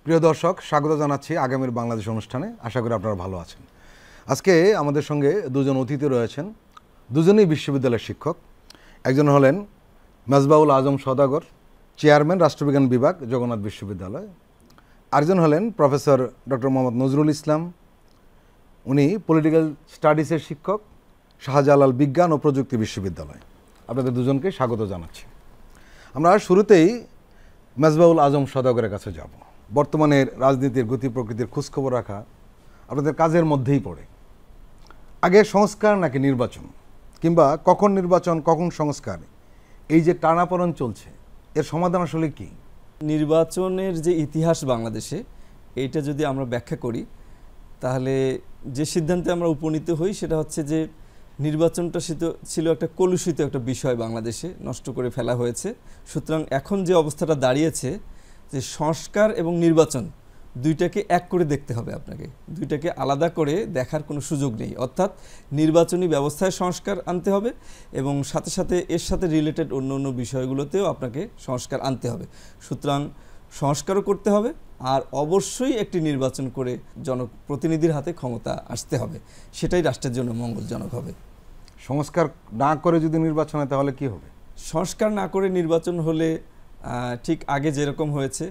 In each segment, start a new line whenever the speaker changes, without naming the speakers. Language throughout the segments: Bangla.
প্রিয় দর্শক, স্বাগত জানাচ্ছি আগামীর বাংলাদেশ অনুষ্ঠানে। আশা করি আপনারা ভালো আছেন। আজকে আমাদের সঙ্গে দুজন অতিথি রয়েছেন, দুজনেই বিশ্ববিদ্যালয়ের শিক্ষক। একজন হলেন মেজবাউল আজম সওদাগর, চেয়ারম্যান রাষ্ট্রবিজ্ঞান বিভাগ, জগন্নাথ বিশ্ববিদ্যালয়। আরেকজন হলেন প্রফেসর ডক্টর মোহাম্মদ নজরুল ইসলাম, উনি পলিটিক্যাল স্টাডিজের শিক্ষক, শাহজালাল বিজ্ঞান ও প্রযুক্তি বিশ্ববিদ্যালয়। আপনাদের দুজনকে স্বাগত জানাচ্ছি। আমরা শুরুতেই মেজবাউল আজম সওদাগরের কাছে যাব। বর্তমানের রাজনীতির গতি প্রকৃতির খোঁজখবর রাখা আপনাদের কাজের মধ্যেই পড়ে। আগে সংস্কার নাকি নির্বাচন, কিংবা কখন নির্বাচন কখন সংস্কার, এই যে টানাপোড়েন চলছে, এর সমাধান আসলে কি?
নির্বাচনের যে ইতিহাস বাংলাদেশে, এইটা যদি আমরা ব্যাখ্যা করি তাহলে যে সিদ্ধান্তে আমরা উপনীত হই সেটা হচ্ছে যে নির্বাচনটা ছিল একটা কলুষিত একটা বিষয়, বাংলাদেশে নষ্ট করে ফেলা হয়েছে। সুতরাং এখন যে অবস্থাটা দাঁড়িয়েছে যে সংস্কার এবং নির্বাচন দুইটাকে এক করে দেখতে হবে, আপনাকে দুইটাকে আলাদা করে দেখার কোনো সুযোগ নেই। অর্থাৎ নির্বাচনী ব্যবস্থায় সংস্কার আনতে হবে এবং সাথে সাথে এর সাথে রিলেটেড অন্য অন্য বিষয়গুলোতেও আপনাকে সংস্কার আনতে হবে। সুতরাং সংস্কারও করতে হবে, আর অবশ্যই একটি নির্বাচন করে জনপ্রতিনিধির হাতে ক্ষমতা আসতে হবে, সেটাই রাষ্ট্রের জন্য মঙ্গলজনক হবে।
সংস্কার না করে যদি নির্বাচন হয় তাহলে কি হবে?
সংস্কার না করে নির্বাচন হলে ঠিক আগে যেরকম হয়েছে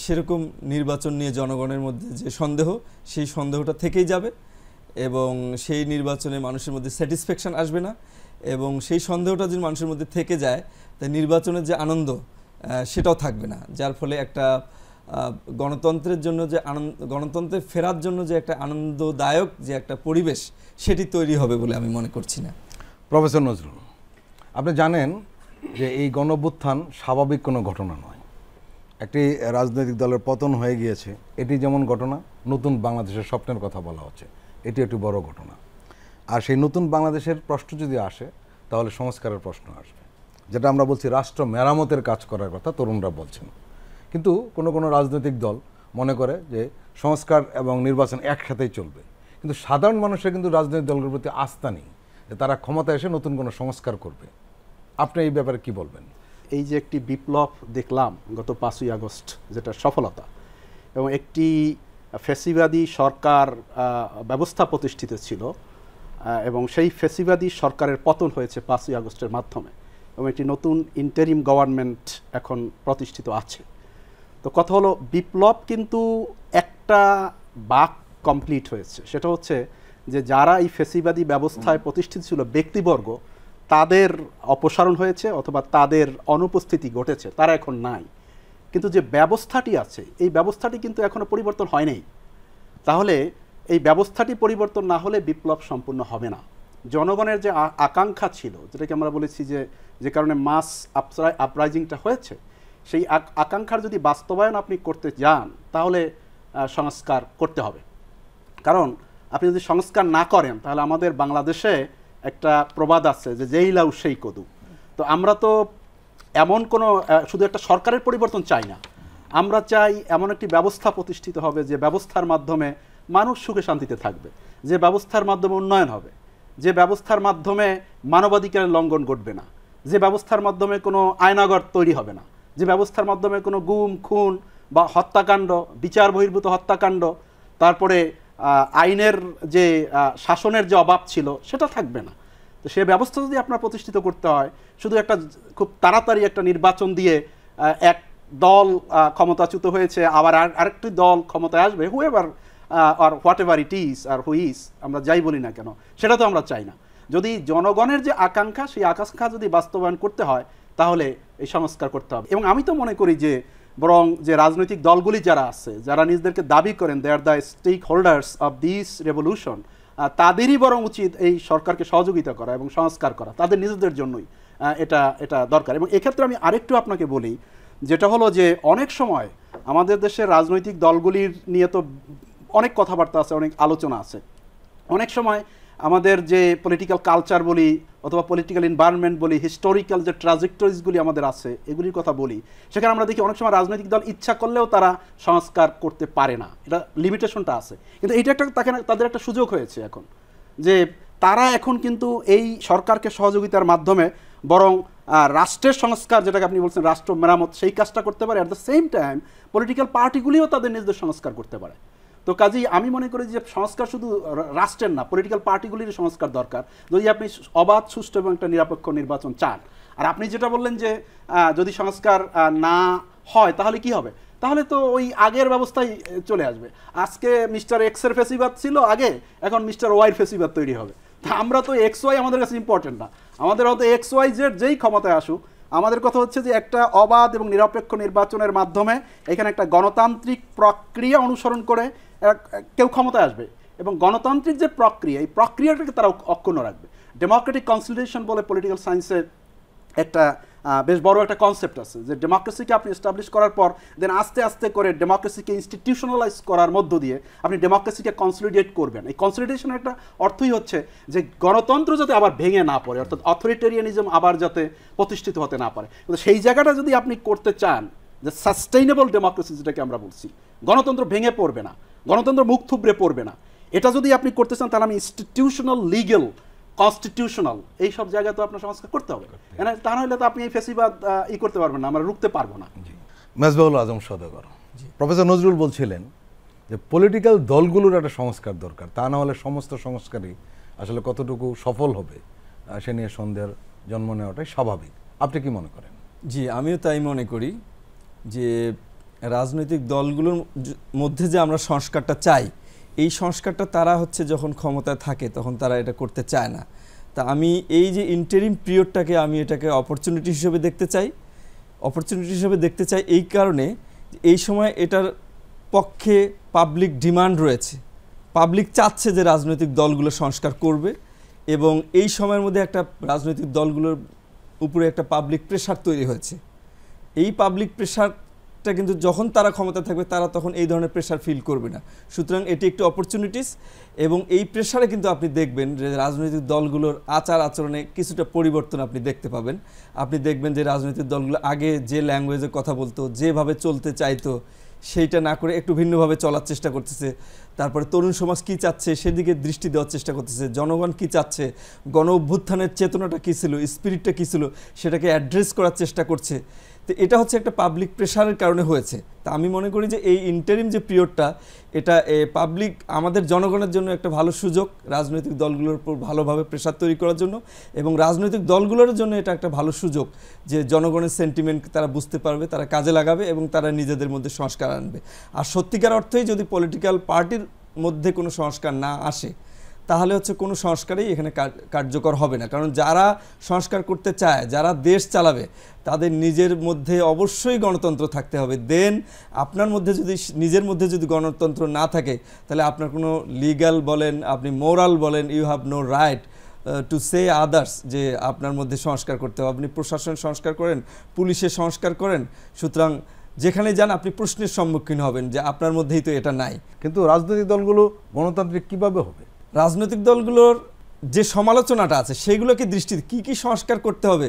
সেরকম নির্বাচন নিয়ে জনগণের মধ্যে যে সন্দেহ, সেই সন্দেহটা থেকেই যাবে এবং সেই নির্বাচনে মানুষের মধ্যে স্যাটিসফ্যাকশন আসবে না। এবং সেই সন্দেহটা যদি মানুষের মধ্যে থেকে যায়, তাই নির্বাচনের যে আনন্দ সেটাও থাকবে না, যার ফলে একটা গণতন্ত্রের জন্য যে গণতন্ত্রে ফেরার জন্য যে একটা আনন্দদায়ক যে একটা পরিবেশ, সেটি তৈরি হবে বলে আমি মনে করছি না।
প্রফেসর নজরুল, আপনি জানেন যে এই গণঅভ্যুত্থান স্বাভাবিক কোনো ঘটনা নয়। একটি রাজনৈতিক দলের পতন হয়ে গিয়েছে, এটি যেমন ঘটনা, নতুন বাংলাদেশের স্বপ্নের কথা বলা হচ্ছে, এটি একটি বড় ঘটনা। আর সেই নতুন বাংলাদেশের প্রশ্ন যদি আসে তাহলে সংস্কারের প্রশ্ন আসবে, যেটা আমরা বলছি রাষ্ট্র মেরামতের কাজ করার কথা তরুণরা বলছেন। কিন্তু কোনো কোনো রাজনৈতিক দল মনে করে যে সংস্কার এবং নির্বাচন একসাথেই চলবে। কিন্তু সাধারণ মানুষের কিন্তু রাজনৈতিক দলগুলোর প্রতি আস্থা নেই যে তারা ক্ষমতা এসে নতুন কোনো সংস্কার করবে। আপনি এই ব্যাপারে কি বলবেন?
এই যে একটি বিপ্লব দেখলাম গত 5ই আগস্ট, যেটা সফলতা, এবং একটি ফ্যাসিবাদী সরকার ব্যবস্থা প্রতিষ্ঠিত ছিল এবং সেই ফ্যাসিবাদী সরকারের পতন হয়েছে 5ই আগস্টের মাধ্যমে, এবং একটি নতুন ইন্টারিম গভর্নমেন্ট এখন প্রতিষ্ঠিত আছে। তো কথা হলো, বিপ্লব কিন্তু একটা বাক কমপ্লিট হয়েছে, সেটা হচ্ছে যে যারা এই ফ্যাসিবাদী ব্যবস্থায় প্রতিষ্ঠিত ছিল ব্যক্তিবর্গ, তাদের অপসারণ হয়েছে অথবা তাদের অনুপস্থিতি ঘটেছে, তারা এখন নাই। কিন্তু যে ব্যবস্থাটি আছে, এই ব্যবস্থাটি কিন্তু এখনো পরিবর্তন হয় নাই। তাহলে এই ব্যবস্থাটি পরিবর্তন না হলে বিপ্লব সম্পূর্ণ হবে না। জনগণের যে আকাঙ্ক্ষা ছিল, যেটাকে আমরা বলেছি যে কারণে মাস আপরাইজিংটা হয়েছে, সেই আকাঙ্ক্ষার যদি বাস্তবায়ন আপনি করতে যান তাহলে সংস্কার করতে হবে। কারণ আপনি যদি সংস্কার না করেন তাহলে আমাদের বাংলাদেশে একটা প্রবাদ আছে যে যেই লাউ সেই কদু। তো আমরা তো এমন কোনো শুধু একটা সরকারের পরিবর্তন চাই না, আমরা চাই এমন একটি ব্যবস্থা প্রতিষ্ঠিত হবে যে ব্যবস্থার মাধ্যমে মানুষ সুখে শান্তিতে থাকবে, যে ব্যবস্থার মাধ্যমে উন্নয়ন হবে, যে ব্যবস্থার মাধ্যমে মানবাধিকারের লঙ্ঘন ঘটবে না, যে ব্যবস্থার মাধ্যমে কোনো আয়নাগর তৈরি হবে না, যে ব্যবস্থার মাধ্যমে কোনো গুম খুন বা হত্যাকাণ্ড, বিচার বহির্ভূত হত্যাকাণ্ড, তারপরে আইনের যে শাসনের যে অভাব ছিল সেটা থাকবে না। তো সে ব্যবস্থা যদি আপনার প্রতিষ্ঠিত করতে হয়, শুধু একটা খুব তাড়াতাড়ি একটা নির্বাচন দিয়ে এক দল ক্ষমতাচ্যুত হয়েছে আবার আরেকটি দল ক্ষমতায় আসবে, whoever or whatever it is or who is, আমরা যাই বলি না কেন, সেটা তো আমরা চাই না। যদি জনগণের যে আকাঙ্ক্ষা, সেই আকাঙ্ক্ষা যদি বাস্তবায়ন করতে হয় তাহলে এই সংস্কার করতে হবে। এবং আমি তো মনে করি যে বরং যে রাজনৈতিক দলগুলি যারা আছে, যারা নিজেদেরকে দাবি করেন they are the stakeholders of this revolution, তাদেরই বরং উচিত এই সরকারকে সহযোগিতা করা এবং সংস্কার করা, তাদের নিজেদের জন্যই এটা দরকার। এবং এক্ষেত্রে আমি আরেকটু আপনাকে বলি, যেটা হলো যে অনেক সময় আমাদের দেশের রাজনৈতিক দলগুলির নিয়ে তো অনেক কথাবার্তা আছে, অনেক আলোচনা আছে। অনেক সময় আমাদের যে পলিটিক্যাল কালচার বলি অথবা পলিটিক্যাল এনভায়রনমেন্ট বলি, হিস্টোরিক্যাল যে ট্রাজেক্টরিজগুলি আমাদের আছে, এগুলির কথা বলি, সেখানে আমরা দেখি অনেক সময় রাজনৈতিক দল ইচ্ছা করলেও তারা সংস্কার করতে পারে না, এটা লিমিটেশনটা আছে। কিন্তু এইটা একটা তাদের একটা সুযোগ হয়েছে এখন, যে তারা এখন কিন্তু এই সরকারকে সহযোগিতার মাধ্যমে বরং রাষ্ট্রের সংস্কার, যেটাকে আপনি বলছেন রাষ্ট্র মেরামত, সেই কাজটা করতে পারে। At the same time political পার্টিগুলিও তাদের নিজেদের সংস্কার করতে পারে। তো কাজেই আমি মনে করি যে সংস্কার শুধু রাষ্ট্রের না, পলিটিক্যাল পার্টিগুলির সংস্কার দরকার যদি আপনি অবাধ, সুষ্ঠু এবং একটা নিরপেক্ষ নির্বাচন চান। আর আপনি যেটা বললেন যে যদি সংস্কার না হয় তাহলে কি হবে, তাহলে তো ওই আগের ব্যবস্থায় চলে আসবে। আজকে মিস্টার এক্সের ফেসিবাদ ছিল আগে, এখন মিস্টার ওয়াইয়ের ফেসিবাদ তৈরি হবে। তা আমরা তো এক্স ওয়াই আমাদের কাছে ইম্পর্টেন্ট না, আমাদের হয়তো এক্স ওয়াই জেড যেই ক্ষমতায় আসুক, আমাদের কথা হচ্ছে যে একটা অবাধ এবং নিরপেক্ষ নির্বাচনের মাধ্যমে এখানে একটা গণতান্ত্রিক প্রক্রিয়া অনুসরণ করে কেউ ক্ষমতায় আসবে, এবং গণতান্ত্রিক যে প্রক্রিয়া, এই প্রক্রিয়াটাকে তারা অক্ষুণ্ণ রাখবে। ডেমোক্রেটিক কনসলিডেশন বলে পলিটিক্যাল সায়েন্সের একটা বেশ বড় একটা কনসেপ্ট আছে, যে ডেমোক্রেসিকে আপনি এস্টাবলিশ করার পর দেন আস্তে আস্তে করে ডেমোক্রেসিকে ইনস্টিটিউশনালাইজ করার মধ্য দিয়ে আপনি ডেমোক্রেসিকে কনসলিডেট করবেন। এই কনসলিডেশনের একটা অর্থই হচ্ছে যে গণতন্ত্র যাতে আবার ভেঙে না পড়ে, অর্থাৎ অথরিটেরিয়ানিজম আবার যাতে প্রতিষ্ঠিত হতে না পারে। কিন্তু সেই জায়গাটা যদি আপনি করতে চান, যে সাস্টেইনেবল ডেমোক্রেসি যেটাকে আমরা বলছি, গণতন্ত্র ভেঙে পড়বে না, গণতন্ত্র মুখ থুবড়ে পড়বে না, এটা যদি আপনি করতে চান তাহলে আমি ইনস্টিটিউশনাল, লিগ্যাল, কনস্টিটিউশনাল এই সব জায়গায় তো আপনার সংস্কার করতে হবে। তা নাহলে তো আপনি এই ফেসিবাদ করতে পারবেন না, আমরা রুখতে পারবো না।
মেজবাহুল আজম সওদাগর, প্রফেসর নজরুল বলছিলেন যে পলিটিক্যাল দলগুলোর একটা সংস্কার দরকার, তা না হলে সমস্ত সংস্কারই আসলে কতটুকু সফল হবে সে নিয়ে সন্দেহের জন্ম নেওয়াটাই স্বাভাবিক। আপনি কি মনে করেন?
জি, আমিও তাই মনে করি যে রাজনৈতিক দলগুলোর মধ্যে যে আমরা সংস্কারটা চাই, এই সংস্কারটা তারা হচ্ছে যখন ক্ষমতায় থাকে তখন তারা এটা করতে চায় না। তা আমি এই যে ইন্টারিম পিরিয়ডটাকে আমি এটাকে অপরচুনিটি হিসেবে দেখতে চাই, এই কারণে এই সময় এটার পক্ষে পাবলিক ডিমান্ড রয়েছে, পাবলিক চাচ্ছে যে রাজনৈতিক দলগুলো সংস্কার করবে, এবং এই সময়ের মধ্যে একটা রাজনৈতিক দলগুলোর উপরে একটা পাবলিক প্রেশার তৈরি হয়েছে। এই পাবলিক প্রেশারটা কিন্তু যখন তারা ক্ষমতা থাকবে তারা তখন এই ধরনের প্রেশার ফিল করবে না। সুতরাং এটি একটি অপরচুনিটিস, এবং এই প্রেশারে কিন্তু আপনি দেখবেন যে রাজনৈতিক দলগুলোর আচার আচরণে কিছুটা পরিবর্তন আপনি দেখতে পাবেন। আপনি দেখবেন যে রাজনৈতিক দলগুলো আগে যে ল্যাঙ্গুয়েজে কথা বলতো, যেভাবে চলতে চাইতো, সেইটা না করে একটু ভিন্নভাবে চলার চেষ্টা করতেছে। তারপরে তরুণ সমাজ কী চাচ্ছে সেদিকে দৃষ্টি দেওয়ার চেষ্টা করতেছে, জনগণ কী চাচ্ছে, গণ অভ্যুত্থানের চেতনাটা কী ছিল, স্পিরিটটা কী ছিল, সেটাকে অ্যাড্রেস করার চেষ্টা করছে। তো এটা হচ্ছে একটা পাবলিক প্রেশারের কারণে হয়েছে। তা আমি মনে করি যে এই ইন্টারিম যে পিরিয়ডটা, এটা পাবলিক, আমাদের জনগণের জন্য একটা ভালো সুযোগ রাজনৈতিক দলগুলোর উপর ভালোভাবে প্রেশার তৈরি করার জন্য, এবং রাজনৈতিক দলগুলোর জন্য এটা একটা ভালো সুযোগ যে জনগণের সেন্টিমেন্ট তারা বুঝতে পারবে, তারা কাজে লাগাবে এবং তারা নিজেদের মধ্যে সংস্কার আনবে। আর সত্যিকার অর্থেই যদি পলিটিক্যাল পার্টির মধ্যে কোনো সংস্কার না আসে, তাহলে হচ্ছে কোনো সংস্কারই এখানে কার্যকর হবে না। কারণ যারা সংস্কার করতে চায়, যারা দেশ চালাবে, তাদের নিজের মধ্যে অবশ্যই গণতন্ত্র থাকতে হবে। দেন আপনার মধ্যে যদি নিজের মধ্যে যদি গণতন্ত্র না থাকে, তাহলে আপনার কোনো লিগ্যাল বলেন, আপনি মোরাল বলেন, you have no right to say others যে আপনার মধ্যে সংস্কার করতে হবে। আপনি প্রশাসন সংস্কার করেন, পুলিশের সংস্কার করেন, সুতরাং যেখানে যান আপনি প্রশ্নের সম্মুখীন হবেন যে আপনার মধ্যেই তো এটা নাই।
কিন্তু রাজনৈতিক দলগুলো গণতান্ত্রিক কিভাবে হবে?
রাজনৈতিক দলগুলোর যে সমালোচনাটা আছে সেগুলোকে দৃষ্টিতে কী সংস্কার করতে হবে,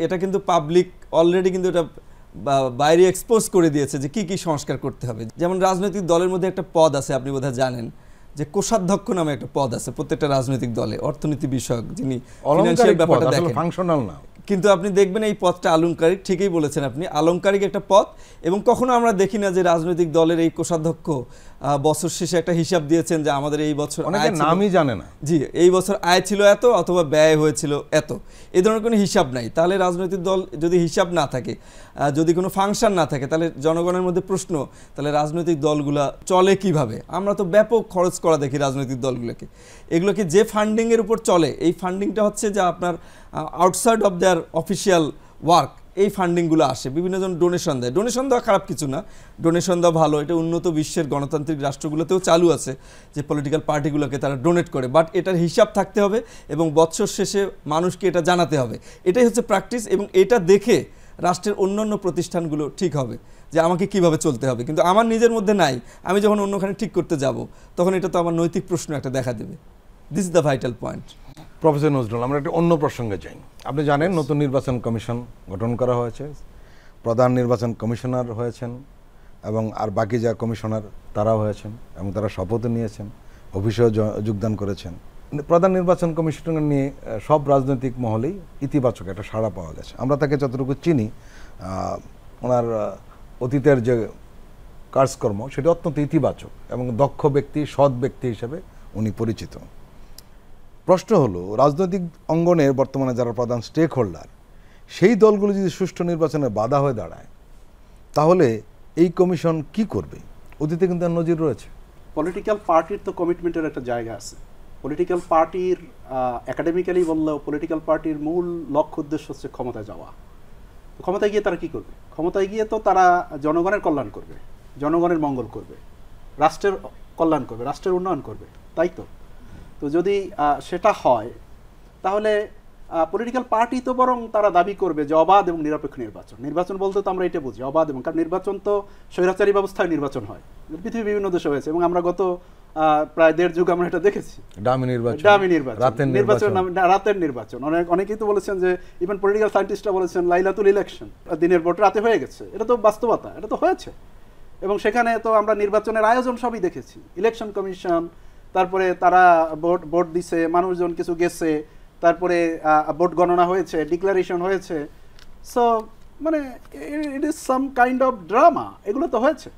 এটা কিন্তু পাবলিক অলরেডি কিন্তু এটা বাইরে এক্সপোজ করে দিয়েছে যে কী সংস্কার করতে হবে। যেমন রাজনৈতিক দলের মধ্যে একটা পদ আছে, আপনি বোধহয় জানেন, যে কোষাধ্যক্ষ নামে একটা পদ আছে প্রত্যেকটা রাজনৈতিক দলে, অর্থনীতি বিষয়ক, যিনি ফিনান্সিয়াল ব্যাপারটা দেখেন,
ফাংশনাল না।
কিন্তু আপনি দেখবেন এই পদটা আলংকারিক, ঠিকই বলেছেন আপনি, আলংকারিক একটা পদ। এবং কখনো আমরা দেখি না যে রাজনৈতিক দলের এই কোষাধ্যক্ষ বছর শেষে একটা হিসাব দিয়েছেন যে আমাদের এই বছর
নামই জানে না,
জি এই বছর আয় ছিল এত অথবা ব্যয় হয়েছিল এত, এই ধরনের কোনো হিসাব নাই। তাহলে রাজনৈতিক দল যদি হিসাব না থাকে, যদি কোনো ফাংশন না থাকে, তাহলে জনগণের মধ্যে প্রশ্ন, তাহলে রাজনৈতিক দলগুলা চলে কিভাবে? আমরা তো ব্যাপক খরচ করা দেখি রাজনৈতিক দলগুলোকে। এগুলোকে যে ফান্ডিংয়ের উপর চলে, এই ফান্ডিংটা হচ্ছে যে আপনার outside of their official work, এই ফান্ডিংগুলো আসে, বিভিন্ন জন ডোনেশন দেয়। ডোনেশন দেওয়া খারাপ কিছু না, ডোনেশন দেওয়া ভালো, এটা উন্নত বিশ্বের গণতান্ত্রিক রাষ্ট্রগুলোতেও চালু আছে যে পলিটিক্যাল পার্টিগুলোকে তারা ডোনেট করে, বাট এটার হিসাব থাকতে হবে এবং বছর শেষে মানুষকে এটা জানাতে হবে। এটাই হচ্ছে প্র্যাকটিস, এবং এটা দেখে রাষ্ট্রের অন্যান্য প্রতিষ্ঠানগুলো ঠিক হবে যে আমাকে কিভাবে চলতে হবে। কিন্তু আমার নিজের মধ্যে নাই, আমি যখন অন্যখানে ঠিক করতে যাব তখন এটা তো আমার নৈতিক প্রশ্ন একটা দেখা দেবে। This is the vital point.
Professor Nazrul, আমরা একটা অন্য প্রসঙ্গে যাই। আপনি জানেন নতুন নির্বাচন কমিশন গঠন করা হয়েছে, প্রধান নির্বাচন কমিশনার হয়েছেন এবং আর বাকি যা কমিশনার তারাও হয়েছেন এবং তারা শপথ নিয়েছেন, অফিসেও যোগদান করেছেন। প্রধান নির্বাচন কমিশন নিয়ে সব রাজনৈতিক মহলেই ইতিবাচক একটা সাড়া পাওয়া গেছে। আমরা তাকে যতটুকু চিনি, ওনার অতীতের যে কাজকর্ম সেটা অত্যন্ত ইতিবাচক এবং দক্ষ ব্যক্তি, সৎ ব্যক্তি হিসেবে উনি পরিচিত। প্রশ্ন হলো, রাজনৈতিক অঙ্গনের বর্তমানে যারা প্রধান স্টেক হোল্ডার, সেই দলগুলো যদি সুষ্ঠু নির্বাচনে বাধা হয়ে দাঁড়ায়, তাহলে এই কমিশন কি করবে? অতীতে কিন্তু আর নজির রয়েছে।
পলিটিক্যাল পার্টির তো কমিটমেন্টের একটা জায়গা আছে। পলিটিক্যাল পার্টির একাডেমিক্যালি বললেও পলিটিক্যাল পার্টির মূল লক্ষ্য উদ্দেশ্য হচ্ছে ক্ষমতায় যাওয়া। ক্ষমতায় গিয়ে তারা কি করবে? ক্ষমতায় গিয়ে তো তারা জনগণের কল্যাণ করবে, জনগণের মঙ্গল করবে, রাষ্ট্রের কল্যাণ করবে, রাষ্ট্রের উন্নয়ন করবে, তাই তো? তো যদি সেটা হয় তাহলে পলিটিক্যাল পার্টি তো বরং তারা দাবি করবে যে অবাধ এবং নিরপেক্ষ নির্বাচন। নির্বাচন বলতে তো আমরা এটা বুঝি অবাধ এবং, কারণ নির্বাচন তো স্বৈরাচারী ব্যবস্থায় নির্বাচন হয়, পৃথিবীর বিভিন্ন দেশে হয়েছে এবং আমরা গত প্রায় 1.5 যুগ আমরা এটা দেখেছি। ডামি নির্বাচন, রাতের নির্বাচন। অনেকেই তো বলেছেন যে ইভেন পলিটিক্যাল সায়েন্টিস্টরা বলেছেন লাইলাতুল ইলেকশন, দিনের ভোট রাতে হয়ে গেছে। এটা তো বাস্তবতা, এটা তো হয়েছে। এবং সেখানে তো আমরা নির্বাচনের আয়োজন সবই দেখেছি, ইলেকশন কমিশন, তারপরে তারা ভোট দিছে, মানুষজন কিছু গেছে, তারপরে ভোট গণনা হয়েছে, ডিক্লারেশন হয়েছে। সো মানে it is some kind of drama, এগুলো তো হয়েছে।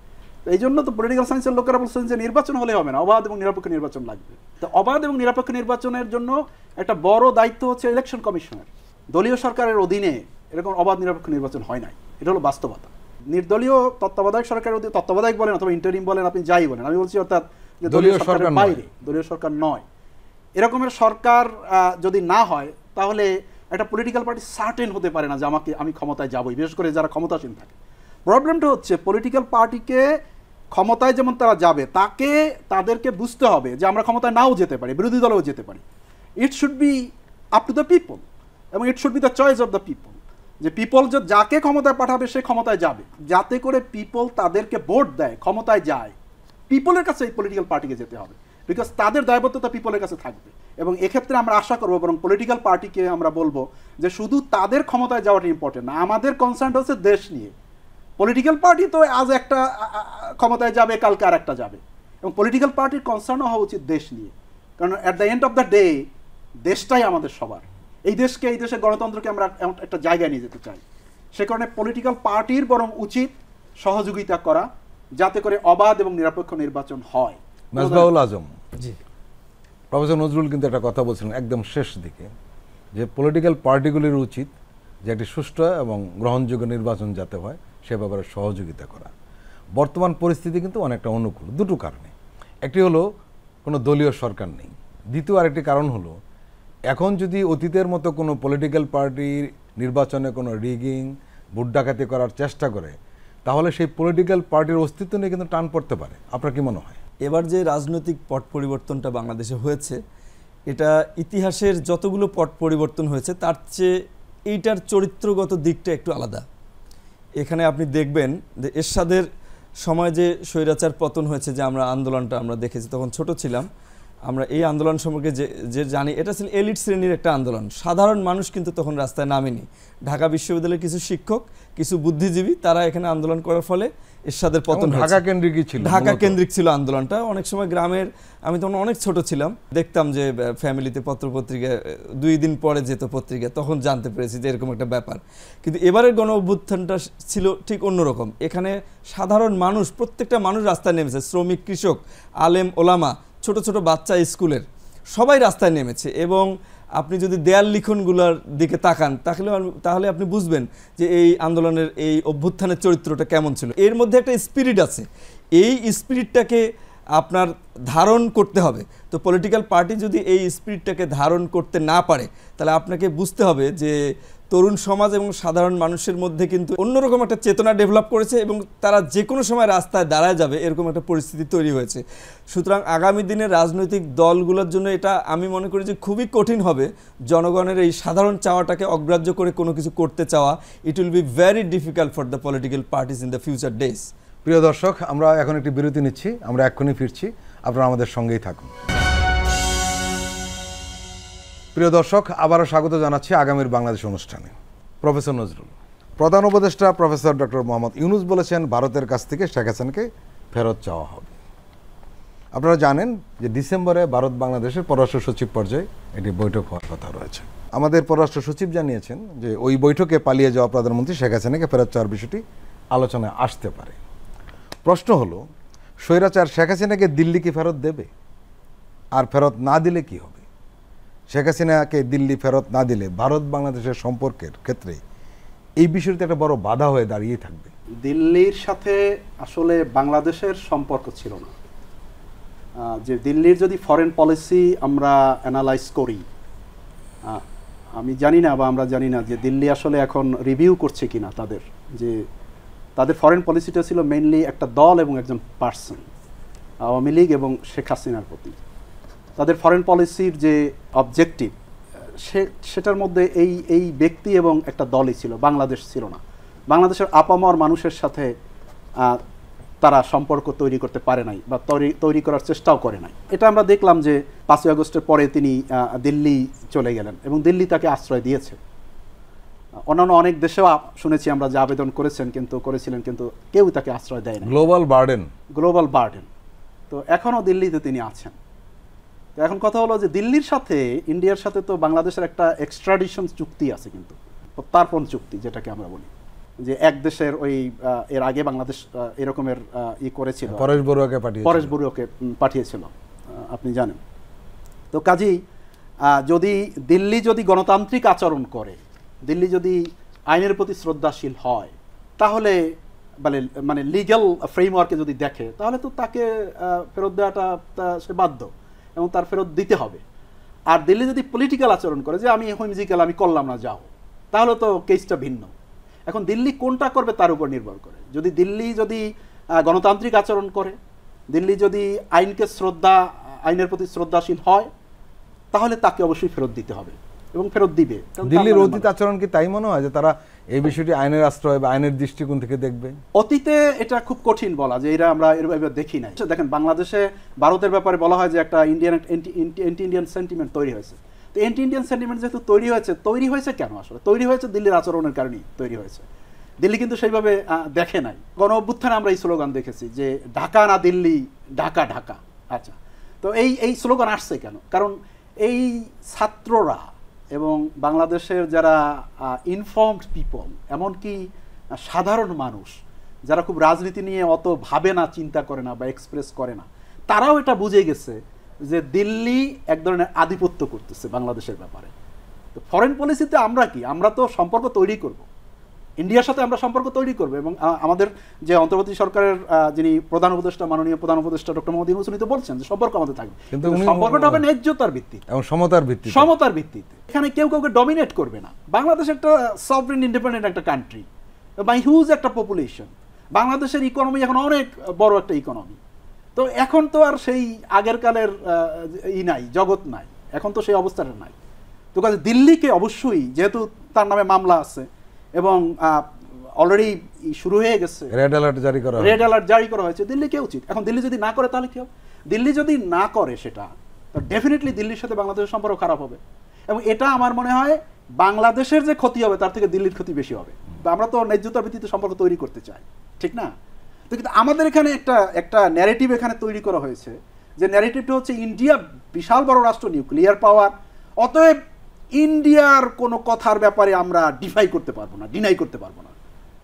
এই জন্য তো পলিটিক্যাল সায়েন্সের লোকেরা বলছেন যে নির্বাচন হলে হবে না, অবাধ এবং নিরপেক্ষ নির্বাচন লাগবে। তো অবাধ এবং নিরপেক্ষ নির্বাচনের জন্য একটা বড় দায়িত্ব হচ্ছে ইলেকশন কমিশনের। দলীয় সরকারের অধীনে এরকম অবাধ নিরপেক্ষ নির্বাচন হয় নাই, এটা হলো বাস্তবতা। নির্দলীয় তত্ত্বাবধায়ক সরকারের অধীনে, তত্ত্বাবধায়ক বলেন অথবা ইন্টারিম বলেন, আপনি যাই বলেন, আমি বলছি অর্থাৎ যে দলীয় সরকারের বাইরে, দলীয় সরকার নয়, এরকমের সরকার যদি না হয় তাহলে একটা পলিটিক্যাল পার্টি সার্টেন হতে পারে না যে আমি ক্ষমতায় যাবই, বিশেষ করে যারা ক্ষমতাসীন থাকে। প্রবলেমটা হচ্ছে পলিটিক্যাল পার্টিকে ক্ষমতায় যেমন তারা যাবে, তাদেরকে বুঝতে হবে যে আমরা ক্ষমতায় নাও যেতে পারি, বিরোধী দলেও যেতে পারি। It should be up to the people এবং it should be the choice of the people, যে পিপল যাকে ক্ষমতায় পাঠাবে সে ক্ষমতায় যাবে, যাতে করে পিপল তাদেরকে ভোট দেয়, ক্ষমতায় যায়। পিপলের কাছে এই পলিটিক্যাল পার্টিকে যেতে হবে, বিকজ তাদের দায়বদ্ধতা পিপলের কাছে থাকবে। এবং এক্ষেত্রে আমরা আশা করবো, বরং পলিটিক্যাল পার্টিকে আমরা বলবো যে শুধু তাদের ক্ষমতায় যাওয়াটা ইম্পর্টেন্ট না, আমাদের কনসার্ন হচ্ছে দেশ নিয়ে। পলিটিক্যাল পার্টি তো আজ একটা ক্ষমতায় যাবে, কালকে আর একটা যাবে, এবং পলিটিক্যাল পার্টির কনসার্নও হওয়া উচিত দেশ নিয়ে। কারণ at the end of the day দেশটাই আমাদের সবার। এই দেশের গণতন্ত্রকে আমরা একটা জায়গায় নিয়ে যেতে চাই। সে কারণে পলিটিক্যাল পার্টির বরং উচিত সহযোগিতা করা, যাতে করে অবাধ এবং নিরপেক্ষ নির্বাচন হয়।
মেজবাউল আজম, জি, প্রফেসর নজরুল কিন্তু একটা কথা বলছিলেন একদম শেষ দিকে, যে পলিটিক্যাল পার্টিগুলির উচিত যে একটি সুষ্ঠু এবং গ্রহণযোগ্য নির্বাচন যাতে হয় সে ব্যাপারে সহযোগিতা করা। বর্তমান পরিস্থিতি কিন্তু অনেকটা অনুকূল দুটো কারণে। একটি হলো কোনো দলীয় সরকার নেই, দ্বিতীয় আরেকটি কারণ হলো এখন যদি অতীতের মতো কোনো পলিটিক্যাল পার্টির নির্বাচনে কোনো রিগিং, ভোট ডাকাতি করার চেষ্টা করে, তাহলে সেই পলিটিক্যাল পার্টির অস্তিত্ব নিয়ে কিন্তু টান পড়তে পারে। আপনার কি মনে হয়?
এবার যে রাজনৈতিক পট পরিবর্তনটা বাংলাদেশে হয়েছে, এটা ইতিহাসের যতগুলো পট পরিবর্তন হয়েছে তার চেয়ে এইটার চরিত্রগত দিকটা একটু আলাদা। এখানে আপনি দেখবেন যে এরশাদের সময় যে স্বৈরাচার পতন হয়েছে, যে আন্দোলনটা আমরা দেখেছি, তখন ছোট ছিলাম আমরা, এই আন্দোলন সম্পর্কে যে জানি, এটা ছিল এলিট শ্রেণীর একটা আন্দোলন। সাধারণ মানুষ কিন্তু তখন রাস্তায় নামেনি। ঢাকা বিশ্ববিদ্যালয়ের কিছু শিক্ষক, কিছু বুদ্ধিজীবী, তারা এখানে আন্দোলন করার ফলে এরশাদের পতন হয়েছে। ঢাকা কেন্দ্রিক ছিল আন্দোলনটা। অনেক সময় গ্রামের, আমি তখন অনেক ছোট ছিলাম, দেখতাম যে ফ্যামিলিতে পত্রপত্রিকা 2 দিন পরে যেত পত্রিকা, তখন জানতে পেরেছি যে এরকম একটা ব্যাপার। কিন্তু এবারের গণ অভ্যুত্থানটা ছিল ঠিক অন্যরকম। এখানে সাধারণ মানুষ, প্রত্যেকটা মানুষ রাস্তায় নেমেছে, শ্রমিক, কৃষক, আলেম, ওলামা, ছোট ছোট বাচ্চা স্কুলের, সবাই রাস্তায় নেমেছে। এবং আপনি যদি দেয়াল লিখনগুলোর দিকে তাকান তাহলে আপনি বুঝবেন যে এই আন্দোলনের, এই অভ্যুত্থানের চরিত্রটা কেমন ছিল। এর মধ্যে একটা স্পিরিট আছে, এই স্পিরিটটাকে আপনার ধারণ করতে হবে। তো পলিটিক্যাল পার্টি যদি এই স্পিরিটটাকে ধারণ করতে না পারে, তাহলে আপনাকে বুঝতে হবে যে তরুণ সমাজ এবং সাধারণ মানুষের মধ্যে কিন্তু অন্যরকম একটা চেতনা ডেভেলপ করেছে এবং তারা যে কোনো সময় রাস্তায় দাঁড়ায় যাবে এরকম একটা পরিস্থিতি তৈরি হয়েছে। সুতরাং আগামী দিনে রাজনৈতিক দলগুলোর জন্য এটা আমি মনে করি যে খুবই কঠিন হবে জনগণের এই সাধারণ চাওয়াটাকে অগ্রাহ্য করে কোনো কিছু করতে চাওয়া। It will be very difficult for the political parties in the future days.
প্রিয় দর্শক, আমরা এখন একটি বিরতি নিচ্ছি, আমরা এক্ষুনি ফিরছি, আপনারা আমাদের সঙ্গেই থাকুন। প্রিয় দর্শক, আবারও স্বাগত জানাচ্ছি আগামীর বাংলাদেশ অনুষ্ঠানে। প্রফেসর নজরুল, প্রধান উপদেষ্টা প্রফেসর ডক্টর মোহাম্মদ ইউনূস বলেছেন ভারতের কাছ থেকে শেখ হাসিনাকে ফেরত চাওয়া হবে। আপনারা জানেন যে ডিসেম্বরে ভারত বাংলাদেশের পররাষ্ট্র সচিব পর্যায়ে এটি বৈঠক হওয়ার কথা রয়েছে। আমাদের পররাষ্ট্র সচিব জানিয়েছেন যে ওই বৈঠকে পালিয়ে যাওয়া প্রধানমন্ত্রী শেখ হাসিনাকে ফেরত চাওয়ার বিষয়টি আলোচনায় আসতে পারে। প্রশ্ন হলো, স্বৈরাচার শেখ হাসিনাকে দিল্লি কি ফেরত দেবে? আর ফেরত না দিলে কি হবে? শেখ হাসিনাকে দিল্লি ফেরত না দিলে ভারত বাংলাদেশের সম্পর্কের ক্ষেত্রে এই বিষয়টি একটা বড় বাধা হয়ে দাঁড়িয়ে থাকবে।
দিল্লির সাথে আসলে বাংলাদেশের সম্পর্ক ছিল না। যে দিল্লির যদি ফরেন পলিসি আমরা অ্যানালাইজ করি, আমি জানি না বা আমরা জানি না যে দিল্লি আসলে এখন রিভিউ করছে কিনা তাদের ফরেন পলিসিটা ছিল মেইনলি একটা দল এবং একজন পার্সন, আওয়ামী লীগ এবং শেখ হাসিনার প্রতি। তাদের ফরেন পলিসির যে অবজেক্টিভ সেটার মধ্যে এই ব্যক্তি এবং একটা দলই ছিল, বাংলাদেশ ছিল না। বাংলাদেশের আপামর মানুষের সাথে তারা সম্পর্ক তৈরি করতে পারে নাই বা তৈরি করার চেষ্টাও করে নাই। এটা আমরা দেখলাম যে 5ই আগস্টের পরে তিনি দিল্লি চলে গেলেন এবং দিল্লি তাকে আশ্রয় দিয়েছে। অন্যান্য অনেক দেশেও শুনেছি আমরা যে আবেদন করেছিলেন কিন্তু কেউ তাকে আশ্রয় দেয় না।
Global burden. তো এখনও দিল্লিতে তিনি আছেন। তো এখন কথা হলো যে দিল্লির সাথে ইন্ডিয়ার সাথে তো বাংলাদেশের একটা এক্সট্রাডিশন চুক্তি আছে, কিন্তু প্রত্যার্পণ চুক্তি যেটাকে আমরা বলি, যে এক দেশের ওই এর আগে বাংলাদেশ এরকমের করেছিল, পরেশ বড়ুয়াকে পাঠিয়েছিল, আপনি জানেন। তো কাজেই দিল্লি যদি গণতান্ত্রিক আচরণ করে, দিল্লি যদি আইনের প্রতি শ্রদ্ধাশীল হয়, তাহলে মানে লিগ্যাল ফ্রেমওয়ার্কে যদি দেখে, তাহলে তো তাকে ফেরত দেওয়াটা সে বাধ্য এবং তার ফেরত দিতে হবে। আর দিল্লি যদি পলিটিক্যাল আচরণ করে যে আমি হুইমজিক্যাল, আমি করলাম না, যাও, তাহলে তো কেসটা ভিন্ন। এখন দিল্লি কোনটা করবে তার উপর নির্ভর করে। দিল্লি যদি গণতান্ত্রিক আচরণ করে, দিল্লি যদি আইনের প্রতি শ্রদ্ধাশীল হয়, তাহলে তাকে অবশ্যই ফেরত দিতে হবে এবং ফেরত দিবে। দিল্লির অতীত আচরণ কি তাই মনে হয় যে তারা এই বিষয়টি আইনের আশ্রয় বা আইনের দৃষ্টিকোণ থেকে দেখবে?
অতীতে এটা খুব কঠিন বলা, যে আমরা এভাবে দেখি নাই। দেখেন, বাংলাদেশে ভারতের ব্যাপারে বলা হয় যে একটা ইন্ডিয়ান সেন্টিমেন্ট তৈরি হয়েছে। তো অ্যান্টি ইন্ডিয়ান সেন্টিমেন্ট যেহেতু তৈরি হয়েছে কেন? আসলে তৈরি হয়েছে দিল্লির আচরণের কারণেই তৈরি হয়েছে। দিল্লি কিন্তু সেইভাবে দেখে নাই। গণ অভ্যুত্থানে আমরা এই স্লোগান দেখেছি যে ঢাকা না দিল্লি, ঢাকা ঢাকা। আচ্ছা, তো এই স্লোগান আসছে কেন? কারণ এই ছাত্ররা এবং বাংলাদেশের যারা ইনফর্মড পিপল, এমনকি সাধারণ মানুষ যারা খুব রাজনীতি নিয়ে অত ভাবে না, চিন্তা করে না বা এক্সপ্রেস করে না, তারাও এটা বুঝে গেছে যে দিল্লি এক ধরনের আধিপত্য করতেছে বাংলাদেশের ব্যাপারে। তো ফরেন পলিসিতে আমরা তো সম্পর্ক তৈরি করব, ইন্ডিয়ার সাথে আমরা সম্পর্ক তৈরি করব। এবং আমাদের যে অন্তর্বর্তী সরকারের যিনি মাননীয় প্রধান উপদেষ্টা ডক্টর মোহাম্মদ ইউনূস, উনি তো বলছেন যে সম্পর্ক আমাদের থাকবে, কিন্তু সম্পর্কটা হবে ন্যায্যতার ভিত্তিতে এবং সমতার ভিত্তিতে। এখানে কেউ কাউকে ডমিনেট করবে না। বাংলাদেশ একটা সভরেন ইন্ডিপেন্ডেন্ট একটা কান্ট্রি বা হিউজ একটা পপুলেশন। বাংলাদেশের ইকোনমি এখন অনেক বড় একটা ইকোনমি। তো এখন তো আর সেই আগের কালের নাই, জগৎ নাই, এখন তো সেই অবস্থাটা নাই। তো কাজে দিল্লিকে অবশ্যই, যেহেতু তার নামে মামলা আছে এবং অলরেডি শুরু হয়ে গেছে, রেড অ্যালার্ট জারি করা হয়েছে, দিল্লিকে উচিত। এখন দিল্লি যদি না করে তাহলে কি হবে? দিল্লি যদি না করে সেটা, ডেফিনেটলি দিল্লির সাথে বাংলাদেশের সম্পর্ক খারাপ হবে। এবং এটা আমার মনে হয় বাংলাদেশের যে ক্ষতি হবে তার থেকে দিল্লির ক্ষতি বেশি হবে। আমরা তো ন্যায্যতার ভিত্তিতে সম্পর্ক তৈরি করতে চাই, ঠিক না? তো কিন্তু আমাদের এখানে একটা ন্যারেটিভ এখানে তৈরি করা হয়েছে, যে ন্যারেটিভটা হচ্ছে ইন্ডিয়া বিশাল বড় রাষ্ট্র, নিউক্লিয়ার পাওয়ার, অতএব ইন্ডিয়ার কোনো কথার ব্যাপারে আমরা ডিনাই করতে পারবো না,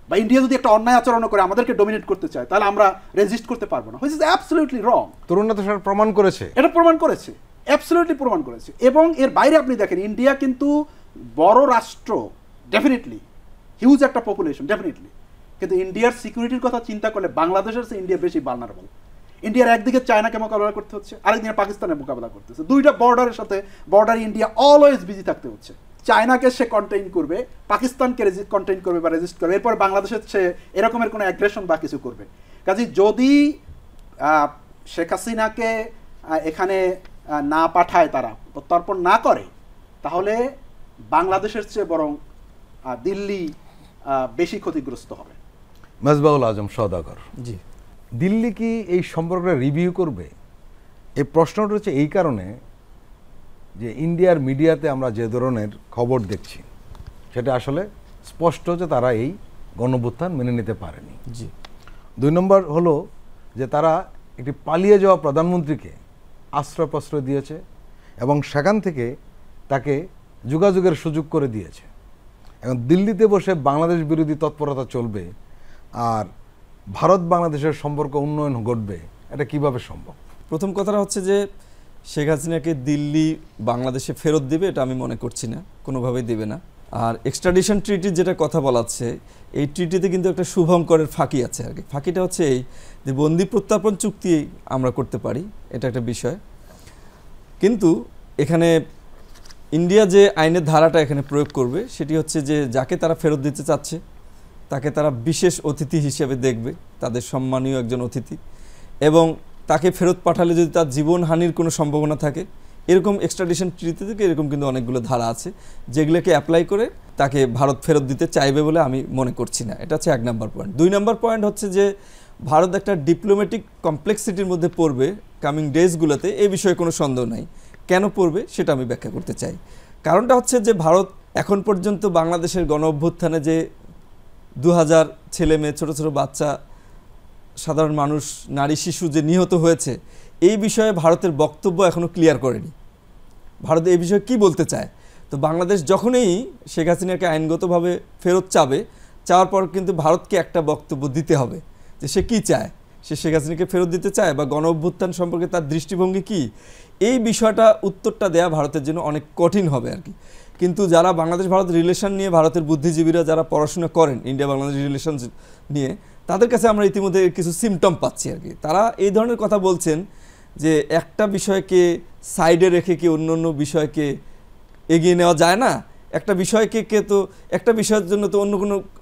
বা ইন্ডিয়া যদি একটা অন্যায় আচরণ করে আমাদেরকে ডমিনেট করতে চায়, তাহলে আমরা রেজিস্ট করতে পারবো না। হুইচ ইজ অ্যাবসলিউটলি রং।
তরুণরা তো সেটা প্রমাণ করেছে,
অ্যাবসলিউটলি প্রমাণ করেছে। এবং এর বাইরে আপনি দেখেন, ইন্ডিয়া কিন্তু বড় রাষ্ট্র, ডেফিনেটলি হিউজ একটা পপুলেশন, ডেফিনেটলি, কিন্তু ইন্ডিয়ার সিকিউরিটির কথা চিন্তা করলে বাংলাদেশের চেয়ে ইন্ডিয়া বেশি ভালনারেবল। ইন্ডিয়ার একদিকে চায়নাকে মোকাবেলা করতে হচ্ছে, আরেকদিকে পাকিস্তানের মোকাবেলা করতে হচ্ছে। দুইটা বর্ডারের সাথে ইন্ডিয়া অলওয়েজ বিজি থাকতে হচ্ছে। চায়নাকে সে কন্টেইন করবে, পাকিস্তানকে কন্টেইন করবে বা রেজিস্ট করবে, এরপর বাংলাদেশের সে এরকমের কোনো অ্যাগ্রেশন বা কিছু করবে। কাজে যদি শেখ হাসিনাকে এখানে না পাঠায়, তারা প্রত্যর্পণ না করে, তাহলে বাংলাদেশের চেয়ে বরং দিল্লি বেশি ক্ষতিগ্রস্ত হবে।
মেজবাউল আজম সওদাগর,
জি,
দিল্লি কি এই সম্পর্কটা রিভিউ করবে? এই প্রশ্নটা হচ্ছে এই কারণে যে ইন্ডিয়ার মিডিয়াতে আমরা যে ধরনের খবর দেখছি, সেটা আসলে স্পষ্ট যে তারা এই গণঅভ্যুত্থান মেনে নিতে পারেনি।
জি।
2 নম্বর হলো যে তারা একটি পালিয়ে যাওয়া প্রধানমন্ত্রীকে আশ্রয় প্রশ্রয় দিয়েছে এবং সেখান থেকে তাকে যোগাযোগের সুযোগ করে দিয়েছে। এখন দিল্লিতে বসে বাংলাদেশ বিরোধী তৎপরতা চলবে আর ভারত বাংলাদেশের সম্পর্ক উন্নয়ন ঘটবে, এটা কিভাবে সম্ভব?
প্রথম কথাটা হচ্ছে যে শেখ হাসিনাকে দিল্লি বাংলাদেশে ফেরত দেবে এটা আমি মনে করছি না, কোনোভাবেই দেবে না। আর এক্সট্রাডিশন ট্রিটির যেটা কথা বলাচ্ছে, এই ট্রিটিতে কিন্তু একটা শুভঙ্করের ফাঁকি আছে আর কি। ফাঁকিটা হচ্ছে এই যে বন্দি প্রত্যার্পণ চুক্তি আমরা করতে পারি, এটা একটা বিষয়, কিন্তু এখানে ইন্ডিয়া যে আইনের ধারাটা এখানে প্রয়োগ করবে সেটি হচ্ছে যে যাকে তারা ফেরত দিতে চাচ্ছে তাকে তারা বিশেষ অতিথি হিসেবে দেখবে, তাদের সম্মানীয় একজন অতিথি, এবং তাকে ফেরত পাঠালে যদি তার জীবনহানির কোনো সম্ভাবনা থাকে, এরকম এক্সট্রাডিশন ট্রিটি থেকে এরকম কিন্তু অনেকগুলো ধারা আছে যেগুলোকে অ্যাপ্লাই করে তাকে ভারত ফেরত দিতে চাইবে বলে আমি মনে করছি না। এটা হচ্ছে 1 নম্বর পয়েন্ট। 2 নম্বর পয়েন্ট হচ্ছে যে ভারত একটা ডিপ্লোম্যাটিক কমপ্লেক্সিটির মধ্যে পড়বে কামিং ডেজগুলোতে, এই বিষয়ে কোনো সন্দেহ নাই। কেন পড়বে সেটা আমি ব্যাখ্যা করতে চাই। কারণটা হচ্ছে যে ভারত এখন পর্যন্ত বাংলাদেশের গণ অভ্যুত্থানে যে 2000 ছেলে মেয়ে, ছোটো ছোটো বাচ্চা, সাধারণ মানুষ, নারী, শিশু যে নিহত হয়েছে, এই বিষয়ে ভারতের বক্তব্য এখনও ক্লিয়ার করেনি। ভারত এই বিষয়ে কি বলতে চায়? তো বাংলাদেশ যখনই শেখ হাসিনাকে আইনগতভাবে ফেরত চাওয়ার পর কিন্তু ভারতকে একটা বক্তব্য দিতে হবে যে সে কী চায়, সে শেখ হাসিনাকে ফেরত দিতে চায় বা গণ অভ্যুত্থান সম্পর্কে তার দৃষ্টিভঙ্গি কী, এই বিষয়টা উত্তরটা দেয়া ভারতের জন্য অনেক কঠিন হবে আর কি। কিন্তু যারা বাংলাদেশ ভারত রিলেশন নিয়ে, ভারতের বুদ্ধিজীবীরা যারা পড়াশোনা করেন ইন্ডিয়া বাংলাদেশ রিলেশন নিয়ে, তাদের কাছে আমরা ইতিমধ্যে কিছু সিমটম পাচ্ছি আর কি। তারা এই ধরনের কথা বলছেন যে একটা বিষয়কে সাইডে রেখে কি অন্য অন্য বিষয়কে এগিয়ে নেওয়া যায় না, একটা বিষয়কে তো একটা বিষয়ের জন্য তো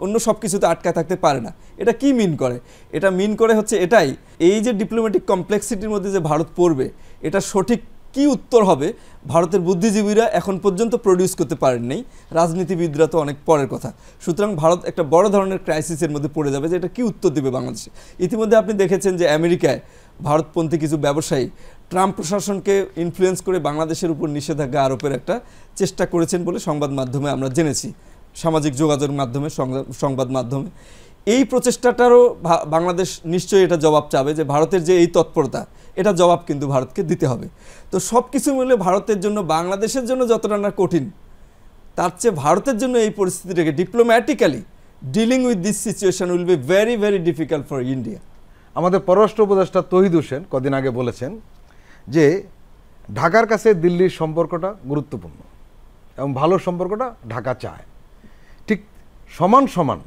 অন্য সব কিছুতে আটকায় থাকতে পারে না। এটা কি মিন করে? এটা মিন করে হচ্ছে এটাই, এই যে ডিপ্লোম্যাটিক কমপ্লেক্সিটির মধ্যে যে ভারত পড়বে, এটা সঠিক কি উত্তর হবে ভারতের বুদ্ধিজীবীরা এখন পর্যন্ত প্রডিউস করতে পারেননি, রাজনীতিবিদরা তো অনেক পরের কথা। সুতরাং ভারত একটা বড় ধরনের ক্রাইসিসের মধ্যে পড়ে যাবে যে এটা কি উত্তর দেবে বাংলাদেশে। ইতিমধ্যে আপনি দেখেছেন যে আমেরিকায় ভারতপন্থী কিছু ব্যবসায়ী ট্রাম্প প্রশাসনকে ইনফ্লুয়েন্স করে বাংলাদেশের উপর নিষেধাজ্ঞা আরোপের একটা চেষ্টা করেছেন বলে সংবাদ মাধ্যমে আমরা জেনেছি, সামাজিক যোগাযোগ মাধ্যমে, সংবাদ মাধ্যমে। এই প্রচেষ্টাটারও বাংলাদেশ নিশ্চয়ই এটা জবাব চাবে যে ভারতের যে এই তৎপরতা, এটা জবাব কিন্তু ভারতকে দিতে হবে। তো সব কিছু মিলে ভারতের জন্য, বাংলাদেশের জন্য যতটা না কঠিন, তার চেয়ে ভারতের জন্য এই পরিস্থিতিটাকে diplomatically dealing with this situation will be very very difficult for India.
আমাদের পররাষ্ট্র উপদেষ্টা তৌহিদ হোসেন কদিন আগে বলেছেন যে ঢাকার কাছে দিল্লির সম্পর্কটা গুরুত্বপূর্ণ এবং ভালো সম্পর্কটা ঢাকা চায়। ঠিক সমান সমান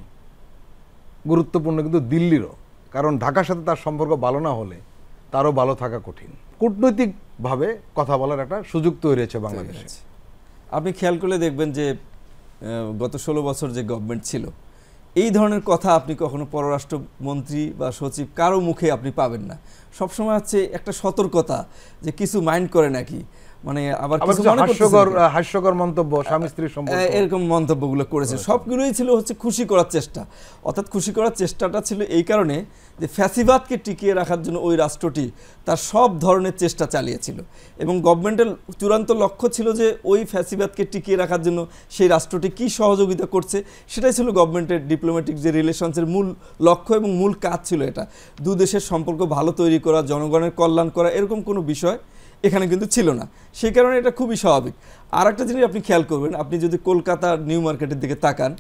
গুরুত্বপূর্ণ কিন্তু দিল্লিরও, কারণ ঢাকার সাথে তার সম্পর্ক ভালো না হলে তারও ভালো থাকা কঠিন। কূটনৈতিকভাবে কথা বলার একটা সুযোগ তৈরি হয়েছে বাংলাদেশে।
আপনি খেয়াল করলে দেখবেন যে গত 16 বছর যে গভর্নমেন্ট ছিল, এই ধরনের কথা আপনি কখনো পররাষ্ট্রমন্ত্রী বা সচিব কারো মুখে আপনি পাবেন না। সবসময় হচ্ছে একটা সতর্কতা যে কিছু মাইন্ড করে নাকি, মানে আবার
হাস্যকর মন্তব্য, স্বামী স্ত্রীর সম্পর্ক,
এরকম মন্তব্যগুলো করেছে। সবগুলোই ছিল হচ্ছে খুশি করার চেষ্টা। অর্থাৎ খুশি করার চেষ্টাটা ছিল এই কারণে যে ফ্যাসিবাদকে টিকিয়ে রাখার জন্য ওই রাষ্ট্রটি তার সব ধরনের চেষ্টা চালিয়েছিল এবং গভর্নমেন্টের চূড়ান্ত লক্ষ্য ছিল যে ওই ফ্যাসিবাদকে টিকিয়ে রাখার জন্য সেই রাষ্ট্রটি কী সহযোগিতা করছে সেটাই ছিল গভর্নমেন্টের ডিপ্লোম্যাটিক যে রিলেশনসের মূল লক্ষ্য এবং মূল কাজ ছিল। এটা দু দেশের সম্পর্ক ভালো তৈরি করা, জনগণের কল্যাণ করা, এরকম কোনো বিষয় এখানে কিন্তু ছিল না। সেই কারণে এটা খুবই স্বাভাবিক। আর একটা জিনিস আপনি খেয়াল করবেন, আপনি যদি কলকাতার নিউ মার্কেটের দিকে তাকান,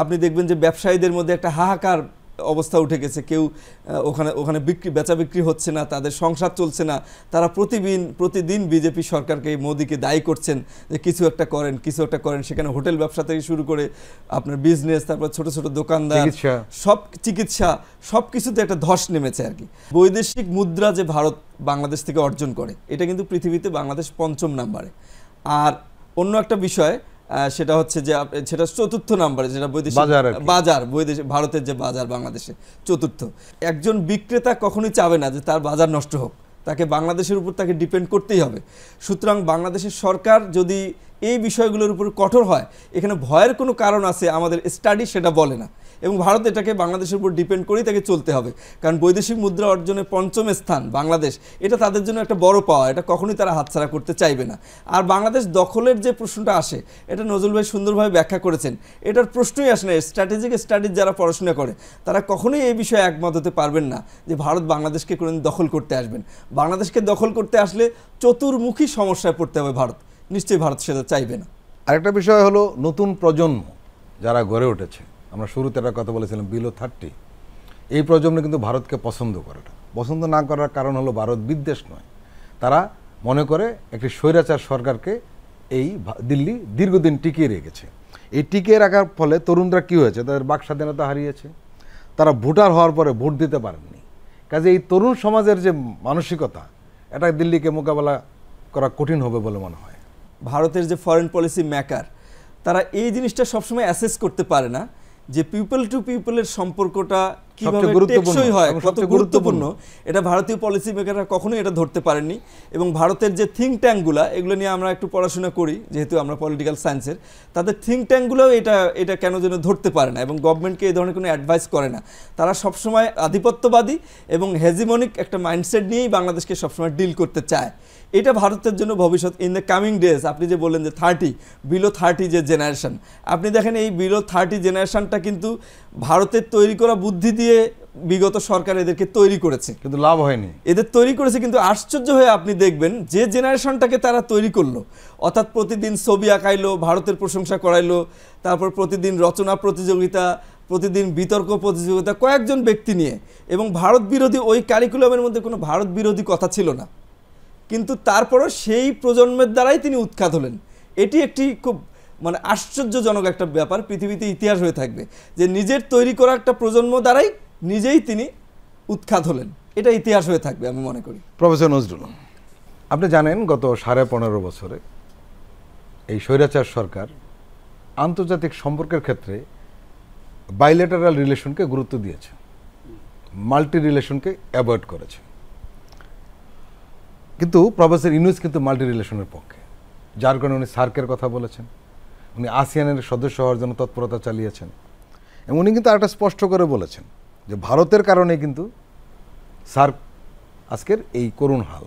আপনি দেখবেন যে ব্যবসায়ীদের মধ্যে একটা হাহাকার অবস্থা উঠে গেছে। কেউ ওখানে বেচা বিক্রি হচ্ছে না, তাদের সংসার চলছে না। তারা প্রতিদিন বিজেপি সরকারকে, মোদিকে দায়ী করছেন যে কিছু একটা করেন। সেখানে হোটেল ব্যবসা থেকে শুরু করে আপনার বিজনেস, তারপর ছোট ছোট দোকানদার, চিকিৎসা, সব কিছুতে একটা ধস নেমেছে আর কি। বৈদেশিক মুদ্রা যে ভারত বাংলাদেশ থেকে অর্জন করে, এটা কিন্তু পৃথিবীতে বাংলাদেশ 5ম নম্বরে। আর অন্য একটা বিষয় সেটা হচ্ছে যে সেটা 4র্থ নম্বরে, যেটা বাজার ভারতের যে বাজার বাংলাদেশে 4র্থ। একজন বিক্রেতা কখনোই চাবে না যে তার বাজার নষ্ট হোক, তাকে বাংলাদেশের উপর তাকে ডিপেন্ড করতেই হবে। সুতরাং বাংলাদেশের সরকার যদি এই বিষয়গুলোর উপর কঠোর হয়, এখানে ভয়ের কোনো কারণ আছে আমাদের স্টাডি সেটা বলে না। এবং ভারত এটাকে বাংলাদেশের উপর ডিপেন্ড করেই তাকে চলতে হবে, কারণ বৈদেশিক মুদ্রা অর্জনে ৫ম স্থান বাংলাদেশ, এটা তাদের জন্য একটা বড় পাওয়া, এটা কখনোই তারা হাতছাড়া করতে চাইবে না। আর বাংলাদেশ দখলের যে প্রশ্নটা আসে, এটা নজরুল ভাই সুন্দরভাবে ব্যাখ্যা করেছেন, এটার প্রশ্নই আসে না। স্ট্র্যাটেজিক স্টাডিজ যারা পড়াশোনা করে তারা কখনোই এই বিষয়ে একমত হতে পারবেন না যে ভারত বাংলাদেশকে কোনোদিন দখল করতে আসবেন। বাংলাদেশকে দখল করতে আসলে চতুর্মুখী সমস্যায় পড়তে হবে ভারত, নিশ্চয়ই ভারত সেটা চাইবে না।
আরেকটা বিষয় হলো নতুন প্রজন্ম যারা গড়ে উঠেছে, আমরা শুরুতে একটা কথা বলেছিলাম বিলো 30, এই প্রজন্ম কিন্তু ভারতকে পছন্দ করে না। পছন্দ না করার কারণ হলো ভারত বিদ্বেষ নয়, তারা মনে করে একটি স্বৈরাচার সরকারকে এই দিল্লি দীর্ঘদিন টিকিয়ে রেখেছে। এই টিকিয়ে রাখার ফলে তরুণরা কী হয়েছে, তাদের বাক স্বাধীনতা হারিয়েছে, তারা ভোটার হওয়ার পরে ভোট দিতে পারেননি। কাজে এই তরুণ সমাজের যে মানসিকতা, এটা দিল্লিকে মোকাবেলা করা কঠিন হবে বলে মনে হয়।
ভারতের যে ফরেন পলিসি মেকার, তারা এই জিনিসটা সবসময় অ্যাসেস করতে পারে না যে পিপল টু পিপলের সম্পর্কটা কিভাবে টেকসই হয়, কত গুরুত্বপূর্ণ, এটা ভারতীয় পলিসি মেকাররা কখনোই এটা ধরতে পারেননি। এবং ভারতের যে থিঙ্ক ট্যাঙ্কগুলো, এগুলো নিয়ে আমরা একটু পড়াশোনা করি যেহেতু আমরা পলিটিক্যাল সায়েন্সের, তাদের থিঙ্ক ট্যাঙ্কগুলোও এটা কেন যেন ধরতে পারে না এবং গভর্নমেন্টকে এই ধরনের কোনো অ্যাডভাইস করে না। তারা সবসময় আধিপত্যবাদী এবং হেজিমনিক একটা মাইন্ডসেট নিয়েই বাংলাদেশকে সবসময় ডিল করতে চায়। এটা ভারতের জন্য ভবিষ্যৎ ইন দ্য কামিং ডেজ। আপনি যে বললেন যে বিলো 30 যে জেনারেশন, আপনি দেখেন এই বিলো 30 জেনারেশনটা কিন্তু ভারতের তৈরি করা বুদ্ধি দিয়ে বিগত সরকার এদেরকে তৈরি করেছে,
কিন্তু লাভ হয়নি।
এদের তৈরি করেছে, কিন্তু আশ্চর্য হয়ে আপনি দেখবেন যে জেনারেশনটাকে তারা তৈরি করলো, অর্থাৎ প্রতিদিন ছবি আঁকাইলো, ভারতের প্রশংসা করাইলো, তারপর প্রতিদিন রচনা প্রতিযোগিতা, প্রতিদিন বিতর্ক প্রতিযোগিতা, কয়েকজন ব্যক্তি নিয়ে, এবং ভারত বিরোধী ওই কারিকুলামের মধ্যে কোনো ভারত বিরোধী কথা ছিল না, কিন্তু তারপরও সেই প্রজন্মের দ্বারাই তিনি উৎখাত হলেন। এটি একটি খুব আশ্চর্যজনক একটা ব্যাপার, পৃথিবীতে ইতিহাস হয়ে থাকবে যে নিজের তৈরি করা একটা প্রজন্ম দ্বারাই নিজেই তিনি উৎখাত হলেন। এটা ইতিহাস হয়ে থাকবে আমি মনে করি।
প্রফেসর নজরুল, আপনি জানেন গত 15.5 বছরে এই স্বৈরাচার সরকার আন্তর্জাতিক সম্পর্কের ক্ষেত্রে বাইলেটারাল রিলেশনকে গুরুত্ব দিয়েছে, মাল্টি রিলেশনকে অ্যাভয়েড করেছে। কিন্তু প্রফেসর ইউনূস কিন্তু মাল্টি রিলেশনের পক্ষে, যার কারণে উনি সার্কের কথা বলেছেন, উনি আসিয়ানের সদস্য হওয়ার জন্য তৎপরতা চালিয়েছেন, এবং উনি কিন্তু আরেকটা স্পষ্ট করে বলেছেন যে ভারতের কারণে কিন্তু সার্ক আজকের এই করুণ হাল।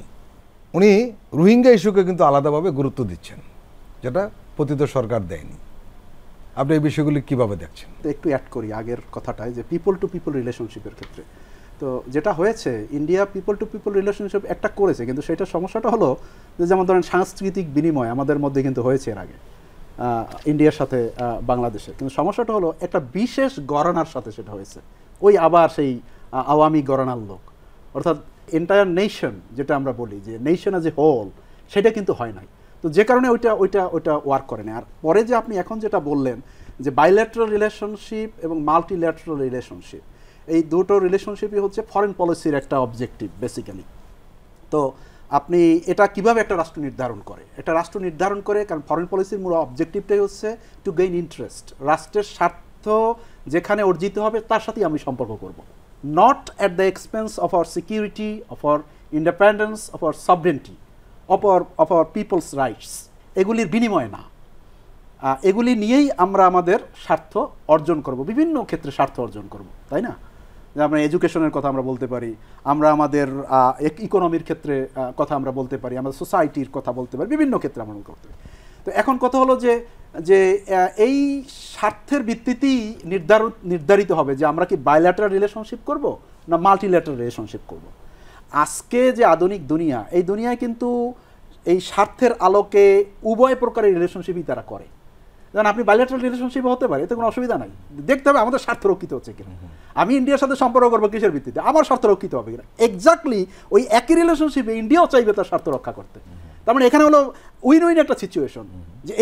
উনি রোহিঙ্গা ইস্যুকে কিন্তু আলাদাভাবে গুরুত্ব দিচ্ছেন, যেটা পতিত সরকার দেয়নি। আপনি এই বিষয়গুলি কীভাবে দেখছেন?
একটু অ্যাড করি আগের কথাটায় যে পিপল টু পিপল রিলেশনশিপের ক্ষেত্রে তো যেটা হয়েছে, India people to people relationship একটা করেছে, কিন্তু সেটা সমস্যাটা হলো যে যেমন ধরেন সাংস্কৃতিক বিনিময় আমাদের মধ্যে কিন্তু হয়েছে এর আগে ইন্ডিয়ার সাথে বাংলাদেশের, কিন্তু সমস্যাটা হলো একটা বিশেষ গড়নার সাথে সেটা হয়েছে, ওই আবার সেই আওয়ামী গড়নার লোক, অর্থাৎ এন্টায়ার নেশন যেটা আমরা বলি যে নেশন অ্যাজ এ হোল, সেটা কিন্তু হয় নাই। তো যে কারণে ওইটা ওয়ার্ক করে না। আর পরে যে আপনি এখন যেটা বললেন যে বাইল্যাটারাল রিলেশনশিপ এবং মাল্টিল্যাটারাল রিলেশনশিপ, এই দুটো রিলেশনশিপই হচ্ছে ফরেন পলিসির একটা অবজেক্টিভ বেসিক্যালি। তো আপনি এটা কিভাবে একটা রাষ্ট্র নির্ধারণ করে, একটা রাষ্ট্র নির্ধারণ করে, কারণ ফরেন পলিসির মূল অবজেক্টিভটাই হচ্ছে টু গেইন ইন্টারেস্ট, রাষ্ট্রের স্বার্থ যেখানে অর্জিত হবে তার সাথেই আমি সম্পর্ক করব, not at the expense of our security, of our independence, of our sovereignty, of our people's rights, এগুলির বিনিময়ে না। এগুলি নিয়েই আমরা আমাদের স্বার্থ অর্জন করব, বিভিন্ন ক্ষেত্রে স্বার্থ অর্জন করব, তাই না? যে আমরা এডুকেশনের কথা আমরা বলতে পারি, আমরা আমাদের ইকোনমির ক্ষেত্রে কথা আমরা বলতে পারি, আমাদের সোসাইটির কথা বলতে পারি, বিভিন্ন ক্ষেত্রে আমরা করতে পারি। তো এখন কথা হলো যে এই স্বার্থের ভিত্তিতেই নির্ধারিত হবে যে আমরা কি বাইল্যাটারাল রিলেশনশিপ করব না মাল্টিল্যাটারাল রিলেশনশিপ করব। আজকে যে আধুনিক দুনিয়া, এই দুনিয়ায় কিন্তু এই স্বার্থের আলোকে উভয় প্রকারের রিলেশনশিপই তারা করে। যেমন আপনি বাইল্যাটারাল রিলেশনশিপ হতে পারে, এতে কোনো অসুবিধা নাই, দেখতে হবে আমাদের স্বার্থ রক্ষিত হচ্ছে কিনা। আমি ইন্ডিয়ার সাথে সম্পর্ক করবো কিসের ভিত্তিতে, আমার স্বার্থ রক্ষিত হবে কিনা। এক্স্যাক্টলি ওই একই রিলেশনশিপে ইন্ডিয়াও চাইবে তার স্বার্থ রক্ষা করতে। তার মানে এখানে হলো উইন উইন একটা সিচুয়েশন, যে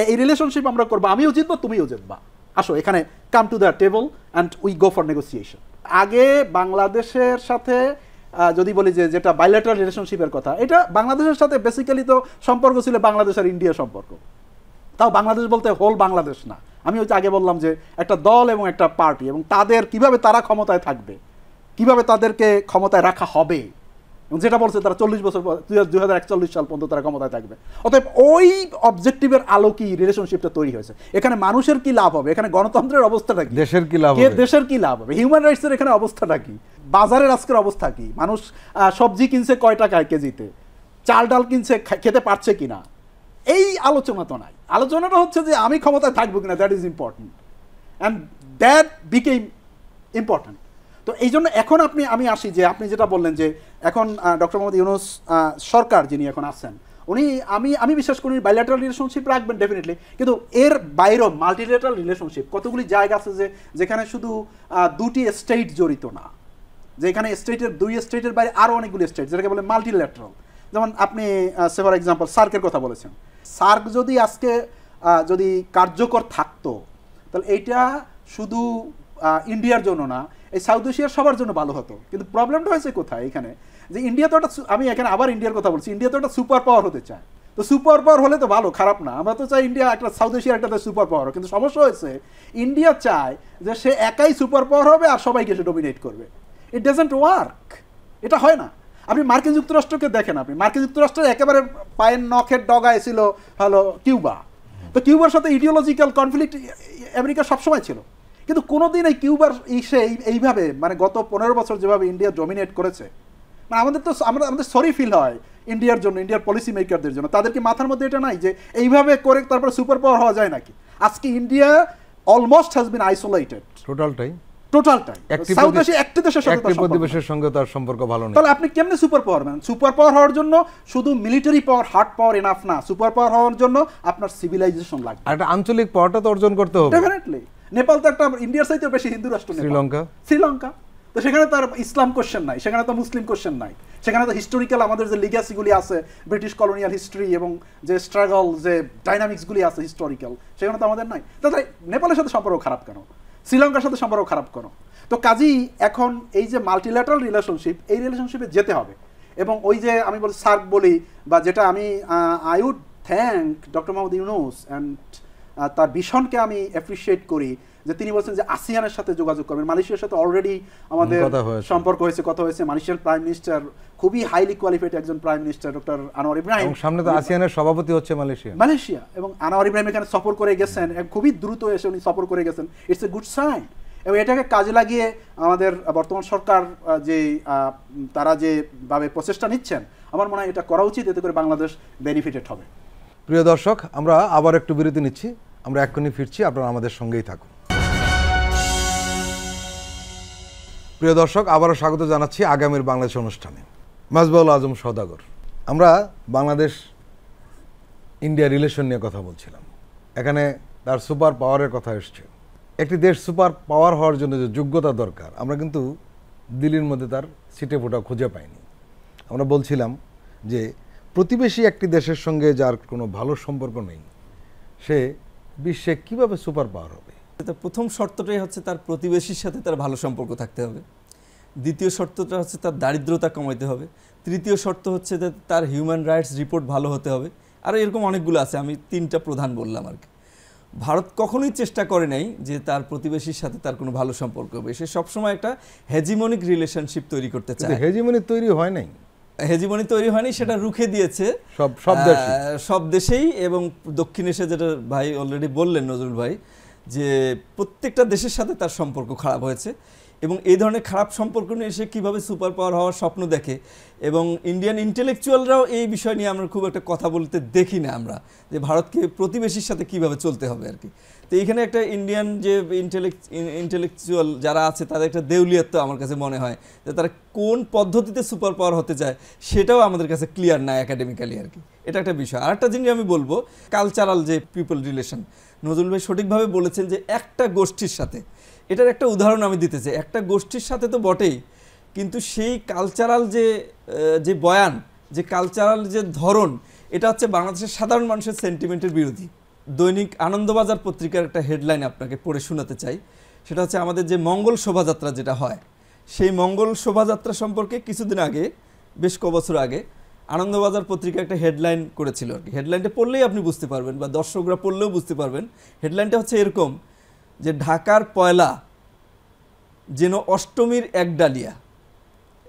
এই রিলেশনশিপ আমরা করবো, আমিও জিতবো তুমিও জিতবা, আসো এখানে come to the table and we go for negotiation. আগে বাংলাদেশের সাথে যদি বলি যে যেটা বাইল্যাটারাল রিলেশনশিপের কথা, এটা বাংলাদেশের সাথে বেসিক্যালি তো সম্পর্ক ছিল বাংলাদেশ আর ইন্ডিয়ার সম্পর্ক, তাও বাংলাদেশ বলতে হোল বাংলাদেশ না। আমি হচ্ছে আগে বললাম যে একটা দল এবং একটা পার্টি, এবং তাদের কিভাবে তারা ক্ষমতায় থাকবে, কিভাবে তাদেরকে ক্ষমতায় রাখা হবে, এবং যেটা বলছে তারা 40 বছর পর 2041 সাল পর্যন্ত তারা ক্ষমতায় থাকবে। অতএব ওই অবজেক্টিভের আলোকেই রিলেশনশিপটা তৈরি হয়েছে। এখানে মানুষের কি লাভ হবে, এখানে গণতন্ত্রের অবস্থাটা কি,
দেশের কি লাভ হবে,
দেশের কি লাভ হবে, হিউম্যান রাইটসের এখানে অবস্থাটা কি, বাজারের আজকের অবস্থা কি, মানুষ সবজি কিনছে কয় টাকায় কেজিতে, চাল ডাল কিনছে খেতে পারছে কিনা, এই আলোচনা তো নাই। আলোচনাটা হচ্ছে যে আমি ক্ষমতায় থাকবো কিনা, that is important, and that became important. তো এই জন্য এখন আমি আসি যে আপনি যেটা বললেন যে এখন ডক্টর মোহাম্মদ ইউনূস সরকার যিনি এখন আছেন, উনি আমি বিশ্বাস করি বাইল্যাটারাল রিলেশনশিপ রাখবেন ডেফিনেটলি, কিন্তু এর বাইরেও মাল্টিল্যাটারাল রিলেশনশিপ কতগুলি জায়গা আছে যেখানে শুধু দুটি স্টেট জড়িত না, যেখানে স্টেটের 2 স্টেটের বাইরে আরও অনেকগুলি স্টেট, যেটাকে বলে মাল্টিল্যাটারাল। যেমন আপনি ফর এক্সাম্পল সার্কের কথা বলেছেন। সার্ক যদি আজকে যদি কার্যকর থাকতো তাহলে এইটা শুধু ইন্ডিয়ার জন্য না, এই সাউথ এশিয়ার সবার জন্য ভালো হতো। কিন্তু প্রবলেমটা হয়েছে কোথায় এখানে, যে ইন্ডিয়া তো একটা, আমি এখানে আবার ইন্ডিয়ার কথা বলছি, ইন্ডিয়া তো একটা সুপার পাওয়ার হতে চায়। তো সুপার পাওয়ার হলে তো ভালো, খারাপ না, আমরা তো চাই ইন্ডিয়া একটা সাউথ এশিয়ার একটা সুপার পাওয়ার। কিন্তু সমস্যা হয়েছে ইন্ডিয়া চায় যে সে একাই সুপার পাওয়ার হবে আর সবাইকে সে ডমিনেট করবে। ইট ডাজন্ট ওয়ার্ক, এটা হয় না। আপনি মার্কিন যুক্তরাষ্ট্রকে দেখেন, আপনি মার্কিন যুক্তরাষ্ট্রের একেবারে পায়ের নখের ডগায় ছিল হলো কিউবা। তো কিউবার সাথে ইডিওলজিক্যাল কনফ্লিক্ট আমেরিকা সবসময় ছিল, কিন্তু কোনোদিন এই কিউবার এইভাবে মানে গত 15 বছর যেভাবে ইন্ডিয়া ডমিনেট করেছে, মানে আমাদের সরি ফিল হয় ইন্ডিয়ার জন্য, ইন্ডিয়ার পলিসি মেকারদের জন্য। তাদের কি মাথার মধ্যে এটা নাই যে এইভাবে করে তারপরে সুপার পাওয়ার হওয়া যায় নাকি? আজকে India almost has been isolated টোটালটাই। সাউথ এশিয়া একটি দেশের সাথে
প্রতিবেশীর সঙ্গে তার সম্পর্ক ভালো নেই।
তাহলে আপনি কেমনে super power man? Super power হওয়ার জন্য শুধু মিলিটারি পাওয়ার, হার্ড পাওয়ার এনাফ না। সুপার পাওয়ার হওয়ার জন্য আপনার সিভিলাইজেশন লাগবে,
আর একটা আঞ্চলিক পাওয়ারটা তো অর্জন করতে হবে।
ডেফিনেটলি। নেপাল তো একটা ইন্ডিয়ার চাইতে বেশি হিন্দু রাষ্ট্র। শ্রীলঙ্কা তো সেখানে তার ইসলাম কোশ্চেন নাই, সেখানে তো মুসলিম কোশ্চেন নাই, সেখানে তো হিস্টোরিক্যাল আমাদের যে লিগ্যাসিগুলি আছে, ব্রিটিশ কলোনিয়াল হিস্ট্রি এবং যে স্ট্রাগল, যে ডাইনামিক্সগুলি আছে হিস্টোরিক্যাল, সেখানে তো আমাদের নাই। তাহলে নেপালের সাথে সম্পর্ক খারাপ কেন? শ্রীলঙ্কার সাথে সম্পর্ক খারাপ কেন? তো কাজেই এখন এই যে মাল্টিল্যাটারাল রিলেশনশিপ, এই রিলেশনশিপে যেতে হবে। এবং ওই যে আমি বলি সার্ক বলি, বা যেটা আমি I would thank doctor Muhammad Yunus and তার ভিশনকে আমি অ্যাপ্রিসিয়েট করি যে তিনি বলছেন যে আসিয়ানের সাথে যোগাযোগ করবেন। মালয়েশিয়ার সাথে অলরেডি আমাদের সম্পর্ক হয়েছে, কথা হয়েছে। মালয়েশিয়ার প্রাইম মিনিস্টার খুবই হাইলি কোয়ালিফাইড একজন prime minister, doctor Anwar Ibrahim.
সামনে তো আসিয়ানের সভাপতি হচ্ছে মালয়েশিয়া, এবং আনোয়ার ইব্রাহিম এখানে সফর করে গেছেন, খুবই দ্রুত এসে উনি সফর করে গেছেন। It's a good sign. এবং এটাকে কাজে লাগিয়ে আমাদের বর্তমান সরকার যে তারা যেভাবে প্রচেষ্টা নিচ্ছেন, আমার মনে হয় এটা করা উচিত, এতে করে বাংলাদেশ বেনিফিটেড হবে। প্রিয় দর্শক, আমরা আবার একটু বিরতি নিচ্ছি, আমরা এক্ষুনি ফিরছি, আপনারা আমাদের সঙ্গেই থাকুন। প্রিয় দর্শক, আবারও স্বাগত জানাচ্ছি আগামীর বাংলাদেশ অনুষ্ঠানে। মেজবাউল আজম সওদাগর, আমরা বাংলাদেশ ইন্ডিয়া রিলেশন নিয়ে কথা বলছিলাম। এখানে তার সুপার পাওয়ারের কথা এসছে। একটি দেশ সুপার পাওয়ার হওয়ার জন্য যে যোগ্যতা দরকার, আমরা কিন্তু দিল্লির মধ্যে তার সিটে ফোটা খুঁজে পাইনি। আমরা বলছিলাম যে প্রতিবেশী একটি দেশের সঙ্গে যার কোনো ভালো সম্পর্ক নেই, সে বিশ্বে কিভাবে সুপার পাওয়ার হবে?
প্রথম শর্তটাই হচ্ছে তার প্রতিবেশীর সাথে তার ভালো সম্পর্ক থাকতে হবে। দ্বিতীয় শর্তটা হচ্ছে তার দারিদ্রতা কমাইতে হবে। তৃতীয় শর্ত হচ্ছে যে তার হিউম্যান রাইটস রিপোর্ট ভালো হতে হবে। আর এরকম অনেকগুলো আছে, আমি 3টা প্রধান বললাম আর কি। ভারত কখনোই চেষ্টা করে নাই যে তার প্রতিবেশীর সাথে তার কোনো ভালো সম্পর্ক হবে। সে সবসময় একটা হেজিমনিক রিলেশনশিপ তৈরি করতে চায়।
হেজিমনি তৈরি হয় নাই,
হেজিমনি তৈরি হয়নি, সেটা রুখে দিয়েছে সব দেশেই। এবং দক্ষিণ এশিয়া, যেটা ভাই অলরেডি বললেন নজরুল ভাই, যে প্রত্যেকটা দেশের সাথে তার সম্পর্ক খারাপ হয়েছে। এবং এই ধরনের খারাপ সম্পর্ক নিয়ে এসে কীভাবে সুপার পাওয়ার হওয়ার স্বপ্ন দেখে। এবং ইন্ডিয়ান ইন্টেলেকচুয়ালরাও এই বিষয় নিয়ে আমরা খুব একটা কথা বলতে দেখি না আমরা, যে ভারতকে প্রতিবেশীর সাথে কিভাবে চলতে হবে আর কি। তো এইখানে একটা ইন্ডিয়ান যে ইন্টেলেকচুয়াল যারা আছে, তাদের একটা দেউলিয়াত্ব আমার কাছে মনে হয়, যে তারা কোন পদ্ধতিতে সুপার পাওয়ার হতে চায় সেটাও আমাদের কাছে ক্লিয়ার না একাডেমিক্যালি আর কি। এটা একটা বিষয়। আর একটা জিনিস আমি বলবো, কালচারাল যে পিপল রিলেশন, নজরুল ভাই সঠিকভাবে বলেছেন যে একটা গোষ্ঠীর সাথে, এটার একটা উদাহরণ আমি দিতে চাই। একটা গোষ্ঠীর সাথে তো বটেই, কিন্তু সেই কালচারাল যে বয়ান, যে কালচারাল যে ধরন, এটা হচ্ছে বাংলাদেশের সাধারণ মানুষের সেন্টিমেন্টের বিরোধী। দৈনিক আনন্দবাজার পত্রিকার একটা হেডলাইন আপনাকে পড়ে শোনাতে চাই। সেটা হচ্ছে আমাদের যে মঙ্গল শোভাযাত্রা যেটা হয়, সেই মঙ্গল শোভাযাত্রা সম্পর্কে কিছুদিন আগে, বেশ কবছর আগে, আনন্দবাজার পত্রিকা একটা হেডলাইন করেছিল আর কি। হেডলাইনটা পড়লেই আপনি বুঝতে পারবেন, বা দর্শকরা পড়লেও বুঝতে পারবেন। হেডলাইনটা হচ্ছে এরকম, যে ঢাকার পয়লা যেন অষ্টমীর এক ডালিয়া।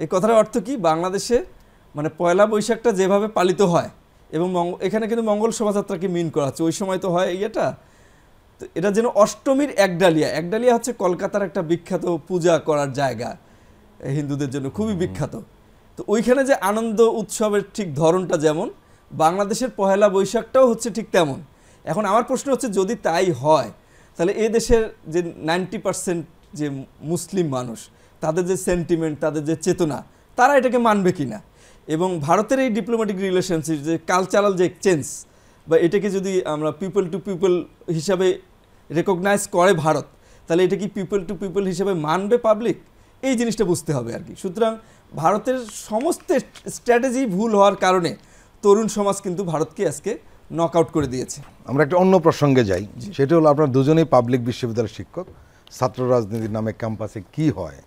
এই কথার অর্থ কি? বাংলাদেশে মানে পয়লা বৈশাখটা যেভাবে পালিত হয় এবং এখানে কিন্তু মঙ্গল শোভাযাত্রাকে মিন করা হচ্ছে, ওই সময় তো হয় এটা, তো এটা যেন অষ্টমীর একডালিয়া। একডালিয়া হচ্ছে কলকাতার একটা বিখ্যাত পূজা করার জায়গা, হিন্দুদের জন্য খুবই বিখ্যাত। তো ওইখানে যে আনন্দ উৎসবের ঠিক ধরনটা যেমন, বাংলাদেশের পহেলা বৈশাখটাও হচ্ছে ঠিক তেমন। এখন আমার প্রশ্ন হচ্ছে, যদি তাই হয় তাহলে এই দেশের যে 90% যে মুসলিম মানুষ, তাদের যে সেন্টিমেন্ট, তাদের যে চেতনা, তারা এটাকে মানবে কিনা? এবং ভারতের এই ডিপ্লোম্যাটিক রিলেশনশিপ, যে কালচারাল যে এক্সচেঞ্জ, বা এটাকে যদি আমরা পিপল টু পিপল হিসাবে রেকগনাইজ করে ভারত, তাহলে এটা কি পিপল টু পিপল হিসাবে মানবে পাবলিক? এই জিনিসটা বুঝতে হবে আর কি। সুতরাং ভারতের সমস্ত স্ট্র্যাটেজি ভুল হওয়ার কারণে তরুণ সমাজ কিন্তু ভারতকে আজকে নক আউট করে দিয়েছে।
আমরা একটা অন্য প্রসঙ্গে যাই, সেটা হলো আপনার দুজনেই পাবলিক বিশ্ববিদ্যালয়ের শিক্ষক। ছাত্র রাজনীতির নামে ক্যাম্পাসে কি হয়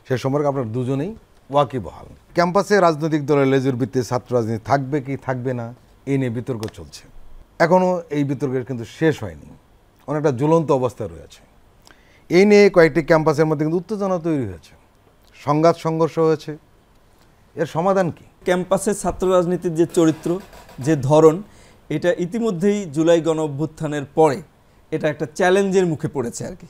সে সম্পর্কে আপনার দুজনেই ওয়াকিবহাল। ক্যাম্পাসে রাজনৈতিক দলের লেজুর ভিত্তিতে ছাত্র রাজনীতি থাকবে কি থাকবে না, এই নিয়ে বিতর্ক চলছে। এখনও এই বিতর্কের কিন্তু শেষ হয়নি, অনেকটা জ্বলন্ত অবস্থায় রয়েছে। এই নিয়ে কয়েকটি ক্যাম্পাসের মধ্যে কিন্তু উত্তেজনা তৈরি হয়েছে, সংঘাত সংঘর্ষ হয়েছে। এর সমাধান কি?
ক্যাম্পাসের ছাত্র রাজনীতির যে চরিত্র, যে ধরন, এটা ইতিমধ্যেই জুলাই গণ অভ্যুত্থানের পরে এটা একটা চ্যালেঞ্জের মুখে পড়েছে আর কি।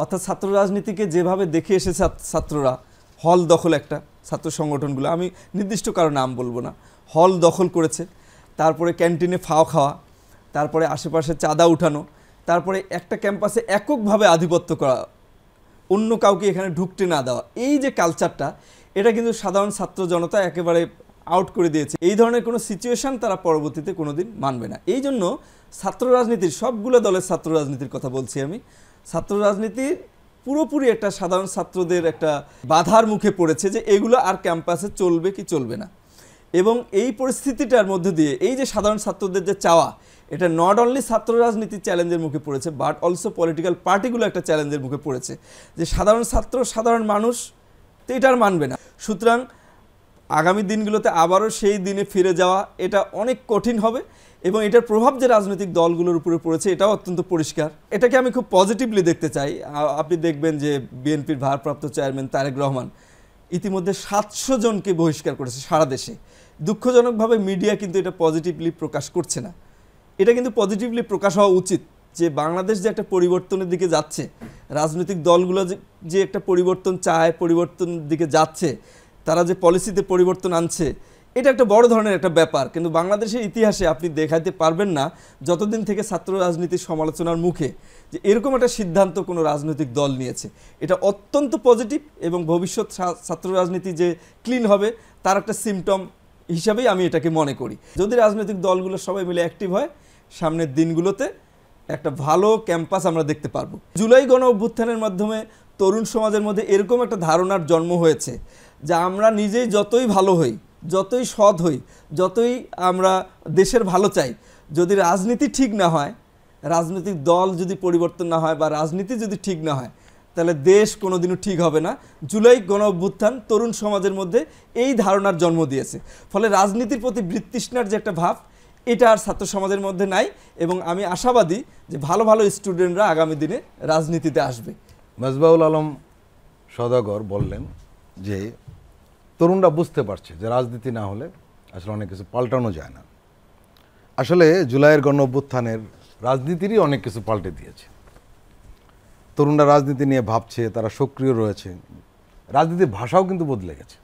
অর্থাৎ ছাত্র রাজনীতিকে যেভাবে দেখে এসেছে ছাত্ররা, হল দখল, একটা ছাত্র সংগঠনগুলো, আমি নির্দিষ্ট কারো নাম বলবো না, হল দখল করেছে, তারপরে ক্যান্টিনে ফাও খাওয়া, তারপরে আশেপাশে চাঁদা উঠানো, তারপরে একটা ক্যাম্পাসে এককভাবে আধিপত্য করা, অন্য কাউকে এখানে ঢুকতে না দেওয়া, এই যে কালচারটা, এটা কিন্তু সাধারণ ছাত্র জনতা একেবারে আউট করে দিয়েছে। এই ধরনের কোনো সিচুয়েশন তারা পরবর্তীতে কোনোদিন মানবে না। এই জন্য ছাত্র রাজনীতির, সবগুলো দলের ছাত্র রাজনীতির কথা বলছি আমি, ছাত্র রাজনীতির পুরোপুরি একটা সাধারণ ছাত্রদের একটা বাধার মুখে পড়েছে যে এগুলো আর ক্যাম্পাসে চলবে কি চলবে না। এবং এই পরিস্থিতিটার মধ্যে দিয়ে এই যে সাধারণ ছাত্রদের যে চাওয়া, এটা নট অনলি ছাত্র রাজনীতির চ্যালেঞ্জের মুখে পড়েছে, বাট অলসো পলিটিক্যাল পার্টিগুলো একটা চ্যালেঞ্জের মুখে পড়েছে যে সাধারণ ছাত্র, সাধারণ মানুষ তো এটা আর মানবে না। সুতরাং আগামী দিনগুলোতে আবারও সেই দিনে ফিরে যাওয়া এটা অনেক কঠিন হবে, এবং এটার প্রভাব যে রাজনৈতিক দলগুলোর উপরে পড়েছে এটাও অত্যন্ত পরিষ্কার। এটাকে আমি খুব পজিটিভলি দেখতে চাই। আপনি দেখবেন যে বিএনপির ভারপ্রাপ্ত চেয়ারম্যান তারেক রহমান ইতিমধ্যে 700 জনকে বহিষ্কার করেছে সারা দেশে। দুঃখজনকভাবে মিডিয়া কিন্তু এটা পজিটিভলি প্রকাশ করছে না। এটা কিন্তু পজিটিভলি প্রকাশ হওয়া উচিত যে বাংলাদেশ যে একটা পরিবর্তনের দিকে যাচ্ছে, রাজনৈতিক দলগুলো যে একটা পরিবর্তন চায়, পরিবর্তনের দিকে যাচ্ছে, তারা যে পলিসিতে পরিবর্তন আনছে, এটা একটা বড় ধরনের একটা ব্যাপার। কিন্তু বাংলাদেশের ইতিহাসে আপনি দেখাতে পারবেন না যতদিন থেকে ছাত্র রাজনীতির সমালোচনার মুখে যে এরকম একটা সিদ্ধান্ত কোনো রাজনৈতিক দল নিয়েছে। এটা অত্যন্ত পজিটিভ, এবং ভবিষ্যৎ ছাত্র রাজনীতি যে ক্লিন হবে তার একটা সিমটম হিসাবেই আমি এটাকে মনে করি। যদি রাজনৈতিক দলগুলো সবাই মিলে অ্যাক্টিভ হয়, সামনের দিনগুলোতে একটা ভালো ক্যাম্পাস আমরা দেখতে পারবো। জুলাই গণ অভ্যুত্থানের মাধ্যমে তরুণ সমাজের মধ্যে এরকম একটা ধারণার জন্ম হয়েছে যে আমরা নিজেই যতই ভালো হই, যতই সৎ হই, যতই আমরা দেশের ভালো চাই, যদি রাজনীতি ঠিক না হয়, রাজনৈতিক দল যদি পরিবর্তন না হয়, বা রাজনীতি যদি ঠিক না হয়, তাহলে দেশ কোনোদিনও ঠিক হবে না। জুলাই গণ অভ্যুত্থান তরুণ সমাজের মধ্যে এই ধারণার জন্ম দিয়েছে। ফলে রাজনীতির প্রতি বৃত্তৃষ্ণার যে একটা ভাব, এটা আর ছাত্র সমাজের মধ্যে নাই, এবং আমি আশাবাদী যে ভালো ভালো স্টুডেন্টরা আগামী দিনে রাজনীতিতে আসবে।
মেজবাউল আলম সওদাগর বললেন যে তরুণরা বুঝতে পারছে যে রাজনীতি না হলে আসলে অনেক কিছু পাল্টানো যায় না। আসলে জুলাইয়ের গণ অভ্যুত্থানের রাজনীতিরই অনেক কিছু পাল্টে দিয়েছে। তরুণরা রাজনীতি নিয়ে ভাবছে, তারা সক্রিয় রয়েছে, রাজনীতির ভাষাও কিন্তু বদলে গেছে।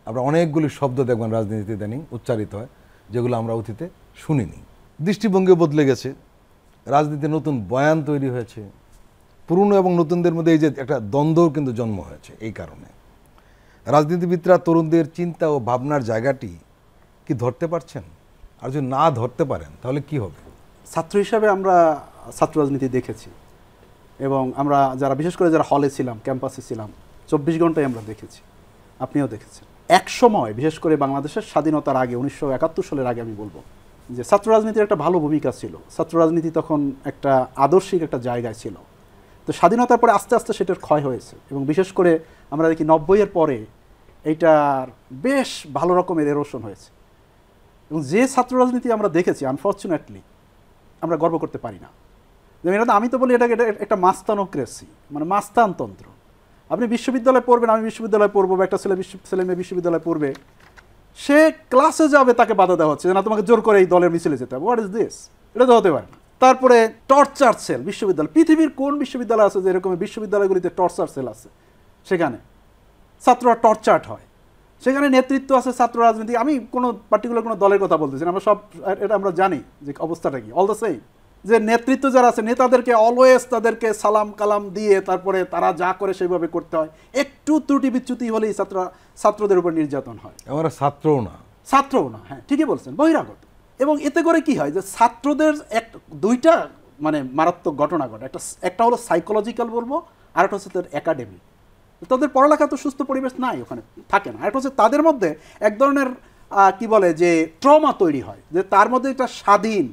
আপনারা অনেকগুলি শব্দ দেখবেন রাজনীতিতে ইদানিং উচ্চারিত হয় যেগুলো আমরা অতীতে শুনিনি। দৃষ্টিভঙ্গিও বদলে গেছে, রাজনীতির নতুন বয়ান তৈরি হয়েছে, পুরনো এবং নতুনদের মধ্যে এই যে একটা দ্বন্দ্বও কিন্তু জন্ম হয়েছে। এই কারণে রাজনীতিবিদরা তরুণদের চিন্তা ও ভাবনার জায়গাটি কি ধরতে পারছেন? আর যদি না ধরতে পারেন তাহলে কি হবে?
ছাত্র হিসাবে আমরা ছাত্র রাজনীতি দেখেছি, এবং আমরা যারা বিশেষ করে যারা হলে ছিলাম, ক্যাম্পাসে ছিলাম, 24 ঘন্টায় আমরা দেখেছি, আপনিও দেখেছেন। এক সময় বিশেষ করে বাংলাদেশের স্বাধীনতার আগে, 1971 সালের আগে আমি বলবো যে ছাত্র রাজনীতির একটা ভালো ভূমিকা ছিল। ছাত্র রাজনীতি তখন একটা আদর্শিক একটা জায়গায় ছিল। তো স্বাধীনতার পরে আস্তে আস্তে সেটার ক্ষয় হয়েছে, এবং বিশেষ করে আমরা দেখি 90-এর পরে এইটার বেশ ভালো রকমের এরোশন হয়েছে। এবং যে ছাত্র রাজনীতি আমরা দেখেছি, আনফর্চুনেটলি আমরা গর্ব করতে পারি না। যেমন এটা আমি তো বলি এটাকে একটা মাস্তানোক্রেসি, মানে মাস্তানতন্ত্র। আপনি বিশ্ববিদ্যালয়ে পড়বেন, আমি বিশ্ববিদ্যালয়ে পড়বো, বা একটা ছেলে মেয়ে বিশ্ববিদ্যালয়ে পড়বে, সে ক্লাসে যাবে তাকে বাধা দেওয়া হচ্ছে যে না তোমাকে জোর করে এই দলের মিছিলে যেতে হবে। What is this? এটা তো হতে পারে না। তারপরে টর্চার সেল বিশ্ববিদ্যালয়, পৃথিবীর কোন বিশ্ববিদ্যালয় আছে যে এরকম বিশ্ববিদ্যালয়গুলিতে টর্চার সেল আছে? সেখানে ছাত্ররা টর্চার্ড হয়, সেখানে নেতৃত্ব আছে ছাত্র রাজনীতি। আমি কোনো পার্টিকুলার কোনো দলের কথা বলতেছি না, আমরা সব এটা আমরা জানি যে অবস্থাটা কি। অল দ্য সেম যে নেতৃত্ব যারা আছে নেতাদেরকে অলওয়েজ তাদেরকে সালাম কালাম দিয়ে তারপরে তারা যা করে সেইভাবে করতে হয়। একটু ত্রুটি বিচ্যুতি হলেই ছাত্রদের উপর নির্যাতন হয়।
আমরা ছাত্রও না,
ছাত্রও না, হ্যাঁ ঠিকই বলছেন, বহিরাগত। এবং এতে করে কি হয় যে ছাত্রদের দুইটা মানে মারাত্মক ঘটনা ঘটে। একটা হলো সাইকোলজিক্যাল বলবো, আর একটা হচ্ছে তাদের একাডেমি। তাদের পড়ালেখা তো সুস্থ পরিবেশ নাই, ওখানে থাকে না। একটা হচ্ছে তাদের মধ্যে এক ধরনের কি বলে যে ট্রমা তৈরি হয়, যে তার মধ্যে একটা স্বাধীন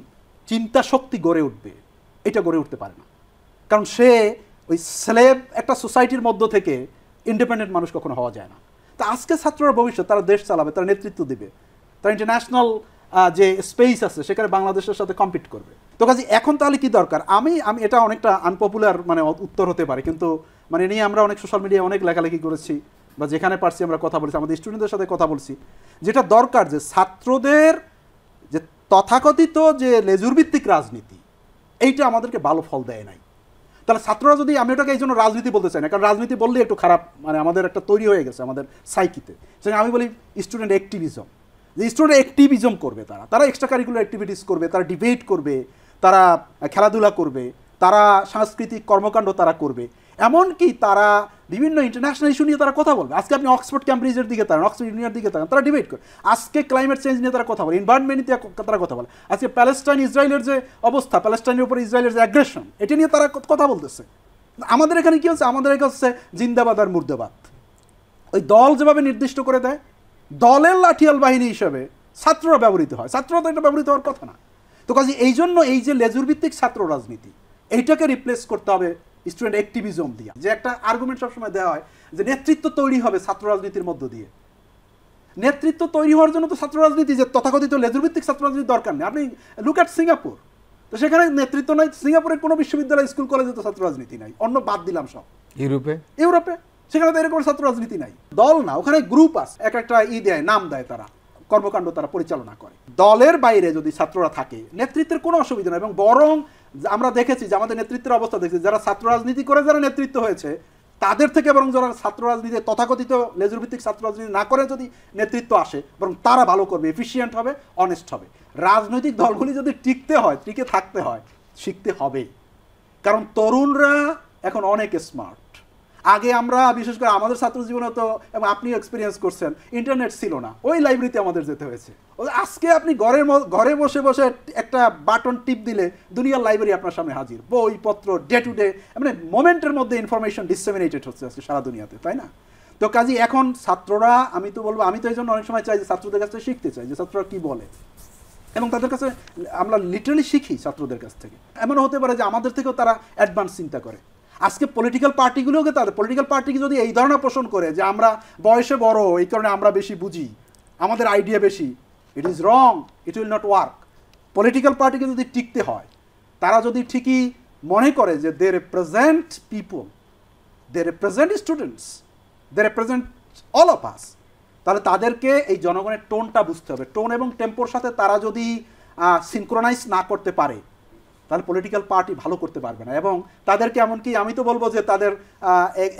চিন্তা শক্তি গড়ে উঠবে, এটা গড়ে উঠতে পারে না। কারণ সে ওই স্লেভ একটা সোসাইটির মধ্য থেকে ইন্ডিপেন্ডেন্ট মানুষ কখনো হওয়া যায় না। তা আজকে ছাত্ররা ভবিষ্যৎ, তারা দেশ চালাবে, তারা নেতৃত্ব দিবে, তারা ইন্টারন্যাশনাল যে স্পেস আছে সেখানে বাংলাদেশের সাথে কম্পিট করবে। তো কাজে এখন তাহলে কি দরকার? আমি এটা অনেকটা আনপপুলার মানে উত্তর হতে পারে, কিন্তু মানে নিয়ে আমরা অনেক সোশ্যাল মিডিয়ায় অনেক লেখালেখি করেছি বা যেখানে পারছি আমরা কথা বলেছি, আমাদের স্টুডেন্টদের সাথে কথা বলছি। যেটা দরকার যে ছাত্রদের যে তথাকথিত যে লেজুর ভিত্তিক রাজনীতি, এইটা আমাদেরকে ভালো ফল দেয় নাই। তাহলে ছাত্ররা যদি, আমি ওটাকে এই জন্য রাজনীতি বলতে চাই না, কারণ রাজনীতি বললে একটু খারাপ, মানে আমাদের একটা তৈরি হয়ে গেছে আমাদের সাইকিতে। সেখানে আমি বলি স্টুডেন্ট অ্যাক্টিভিজম, যে স্টুডেন্ট অ্যাক্টিভিজম করবে, তারা এক্সট্রা কারিকুলার অ্যাক্টিভিটিস করবে, তারা ডিবেট করবে, তারা খেলাধুলা করবে, তারা সাংস্কৃতিক কর্মকাণ্ড তারা করবে, এমনকি তারা বিভিন্ন ইন্টারন্যাশনাল ইস্যু নিয়ে তারা কথা বলবে। আজকে আপনি অক্সফোর্ড ক্যামব্রিজের দিকে তাকান, অক্সফোর্ড ইউনিভার্সিটির দিকে তাকান, তারা ডিবেট করে। আজকে ক্লাইমেট চেঞ্জ নিয়ে তারা কথা বলে, এনভায়রনমেন্ট নিয়ে তারা কথা বলে। আজকে প্যালেস্টাইন ইসরায়েলের যে অবস্থা, প্যালেস্টাইনের উপর ইসরায়েলের যে অ্যাগ্রেশন, এটা নিয়ে তারা কথা বলতেছে। আমাদের এখানে কি হচ্ছে? আমাদের এখানে হচ্ছে জিন্দাবাদ আর মুর্দাবাদ। ওই দল যেভাবে নির্দিষ্ট করে দেয়, দলের লাঠিয়াল বাহিনী হিসেবে ছাত্ররা ব্যবহৃত হয়। ছাত্ররা তো এটা ব্যবহৃত হওয়ার কথা না। তো কাজে এই জন্য এই যে লেজুর ভিত্তিক ছাত্র রাজনীতি, এইটাকে রিপ্লেস করতে হবে স্টুডেন্ট অ্যাক্টিভিজম দিয়ে। যে একটা আর্গুমেন্ট সবসময় দেওয়া হয় যে নেতৃত্ব তৈরি হবে ছাত্র রাজনীতির মধ্য দিয়ে। নেতৃত্ব তৈরি হওয়ার জন্য তো ছাত্র রাজনীতি, যে তথাকথিত লেজুর ভিত্তিক ছাত্র রাজনীতি দরকার নেই। আপনি লুক অ্যাট সিঙ্গাপুর, তো সেখানে নেতৃত্ব নাই। সিঙ্গাপুরের কোনো বিশ্ববিদ্যালয় স্কুল কলেজে তো ছাত্র রাজনীতি নাই, অন্য বাদ দিলাম সব। ইউরোপে সেখানে তো এরকম ছাত্র রাজনীতি নাই। দল না, ওখানে গ্রুপ আছে, একটা দেয়, নাম দেয়, তারা কর্মকাণ্ড তারা পরিচালনা করে। দলের বাইরে যদি ছাত্ররা থাকে, নেতৃত্বের কোনো অসুবিধা নেই। এবং বরং আমরা দেখেছি যে আমাদের নেতৃত্বের অবস্থা দেখেছি, যারা ছাত্র রাজনীতি করে যারা নেতৃত্ব হয়েছে, তাদের থেকে বরং যারা ছাত্র রাজনীতি তথাকথিত লেজুর ভিত্তিক ছাত্র রাজনীতি না করে যদি নেতৃত্ব আসে, বরং তারা ভালো করবে, এফিসিয়েন্ট হবে, অনেস্ট হবে। রাজনৈতিক দলগুলি যদি টিকতে হয়, টিকে থাকতে হয়, শিখতে হবে। কারণ তরুণরা এখন অনেক স্মার্ট। আগে আমরা বিশেষ করে আমাদের ছাত্র জীবনে তো, এবং আপনিও এক্সপিরিয়েন্স করছেন, ইন্টারনেট ছিল না, ওই লাইব্রেরিতে আমাদের যেতে হয়েছে। আজকে আপনি ঘরে বসে বসে একটা বাটন টিপ দিলে দুনিয়ার লাইব্রেরি আপনার সামনে হাজির, বইপত্র, ডে টু ডে, মানে মোমেন্টের মধ্যে ইনফরমেশন ডিসেমিনেটেড হচ্ছে আজকে সারা দুনিয়াতে, তাই না? তো কাজে এখন ছাত্ররা, আমি তো বলবো, আমি তো এই জন্য অনেক সময় চাই যে ছাত্রদের কাছ থেকে শিখতে চাই যে ছাত্ররা কি বলে, এবং তাদের কাছে আমরা লিটারালি শিখি ছাত্রদের কাছ থেকে। এমনও হতে পারে যে আমাদের থেকেও তারা অ্যাডভান্স চিন্তা করে। আজকে পলিটিক্যাল পার্টিগুলোকে, তাদের পলিটিক্যাল পার্টিকে যদি এই ধারণা পোষণ করে যে আমরা বয়সে বড়, এই কারণে আমরা বেশি বুঝি, আমাদের আইডিয়া বেশি, it is wrong, it will not work. Political পার্টিকে যদি টিকতে হয়, তারা যদি ঠিকই মনে করে যে they represent people, they represent students, they represent all of us, তাহলে তাদেরকে এই জনগণের টোনটা বুঝতে হবে। টোন এবং টেম্পোর সাথে তারা যদি সিনক্রোনাইজ না করতে পারে, তাহলে পলিটিক্যাল পার্টি ভালো করতে পারবে না। এবং তাদেরকে এমনকি আমি তো বলবো যে তাদের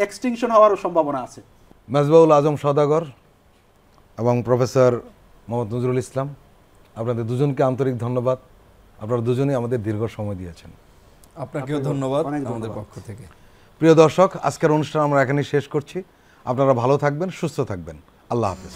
এক্সটিংশন হওয়ারও সম্ভাবনা আছে।
মেজবাউল আজম সওদাগর এবং প্রফেসর মোহাম্মদ নজরুল ইসলাম, আপনাদের দুজনকে আন্তরিক ধন্যবাদ। আপনারা দুজনেই আমাদের দীর্ঘ সময় দিয়েছেন।
আপনাকেও ধন্যবাদ
অনেক
আমাদের
ধন্যবাদ।
পক্ষ থেকে।
প্রিয় দর্শক, আজকের অনুষ্ঠান আমরা এখানেই শেষ করছি। আপনারা ভালো থাকবেন, সুস্থ থাকবেন। আল্লাহ হাফেজ।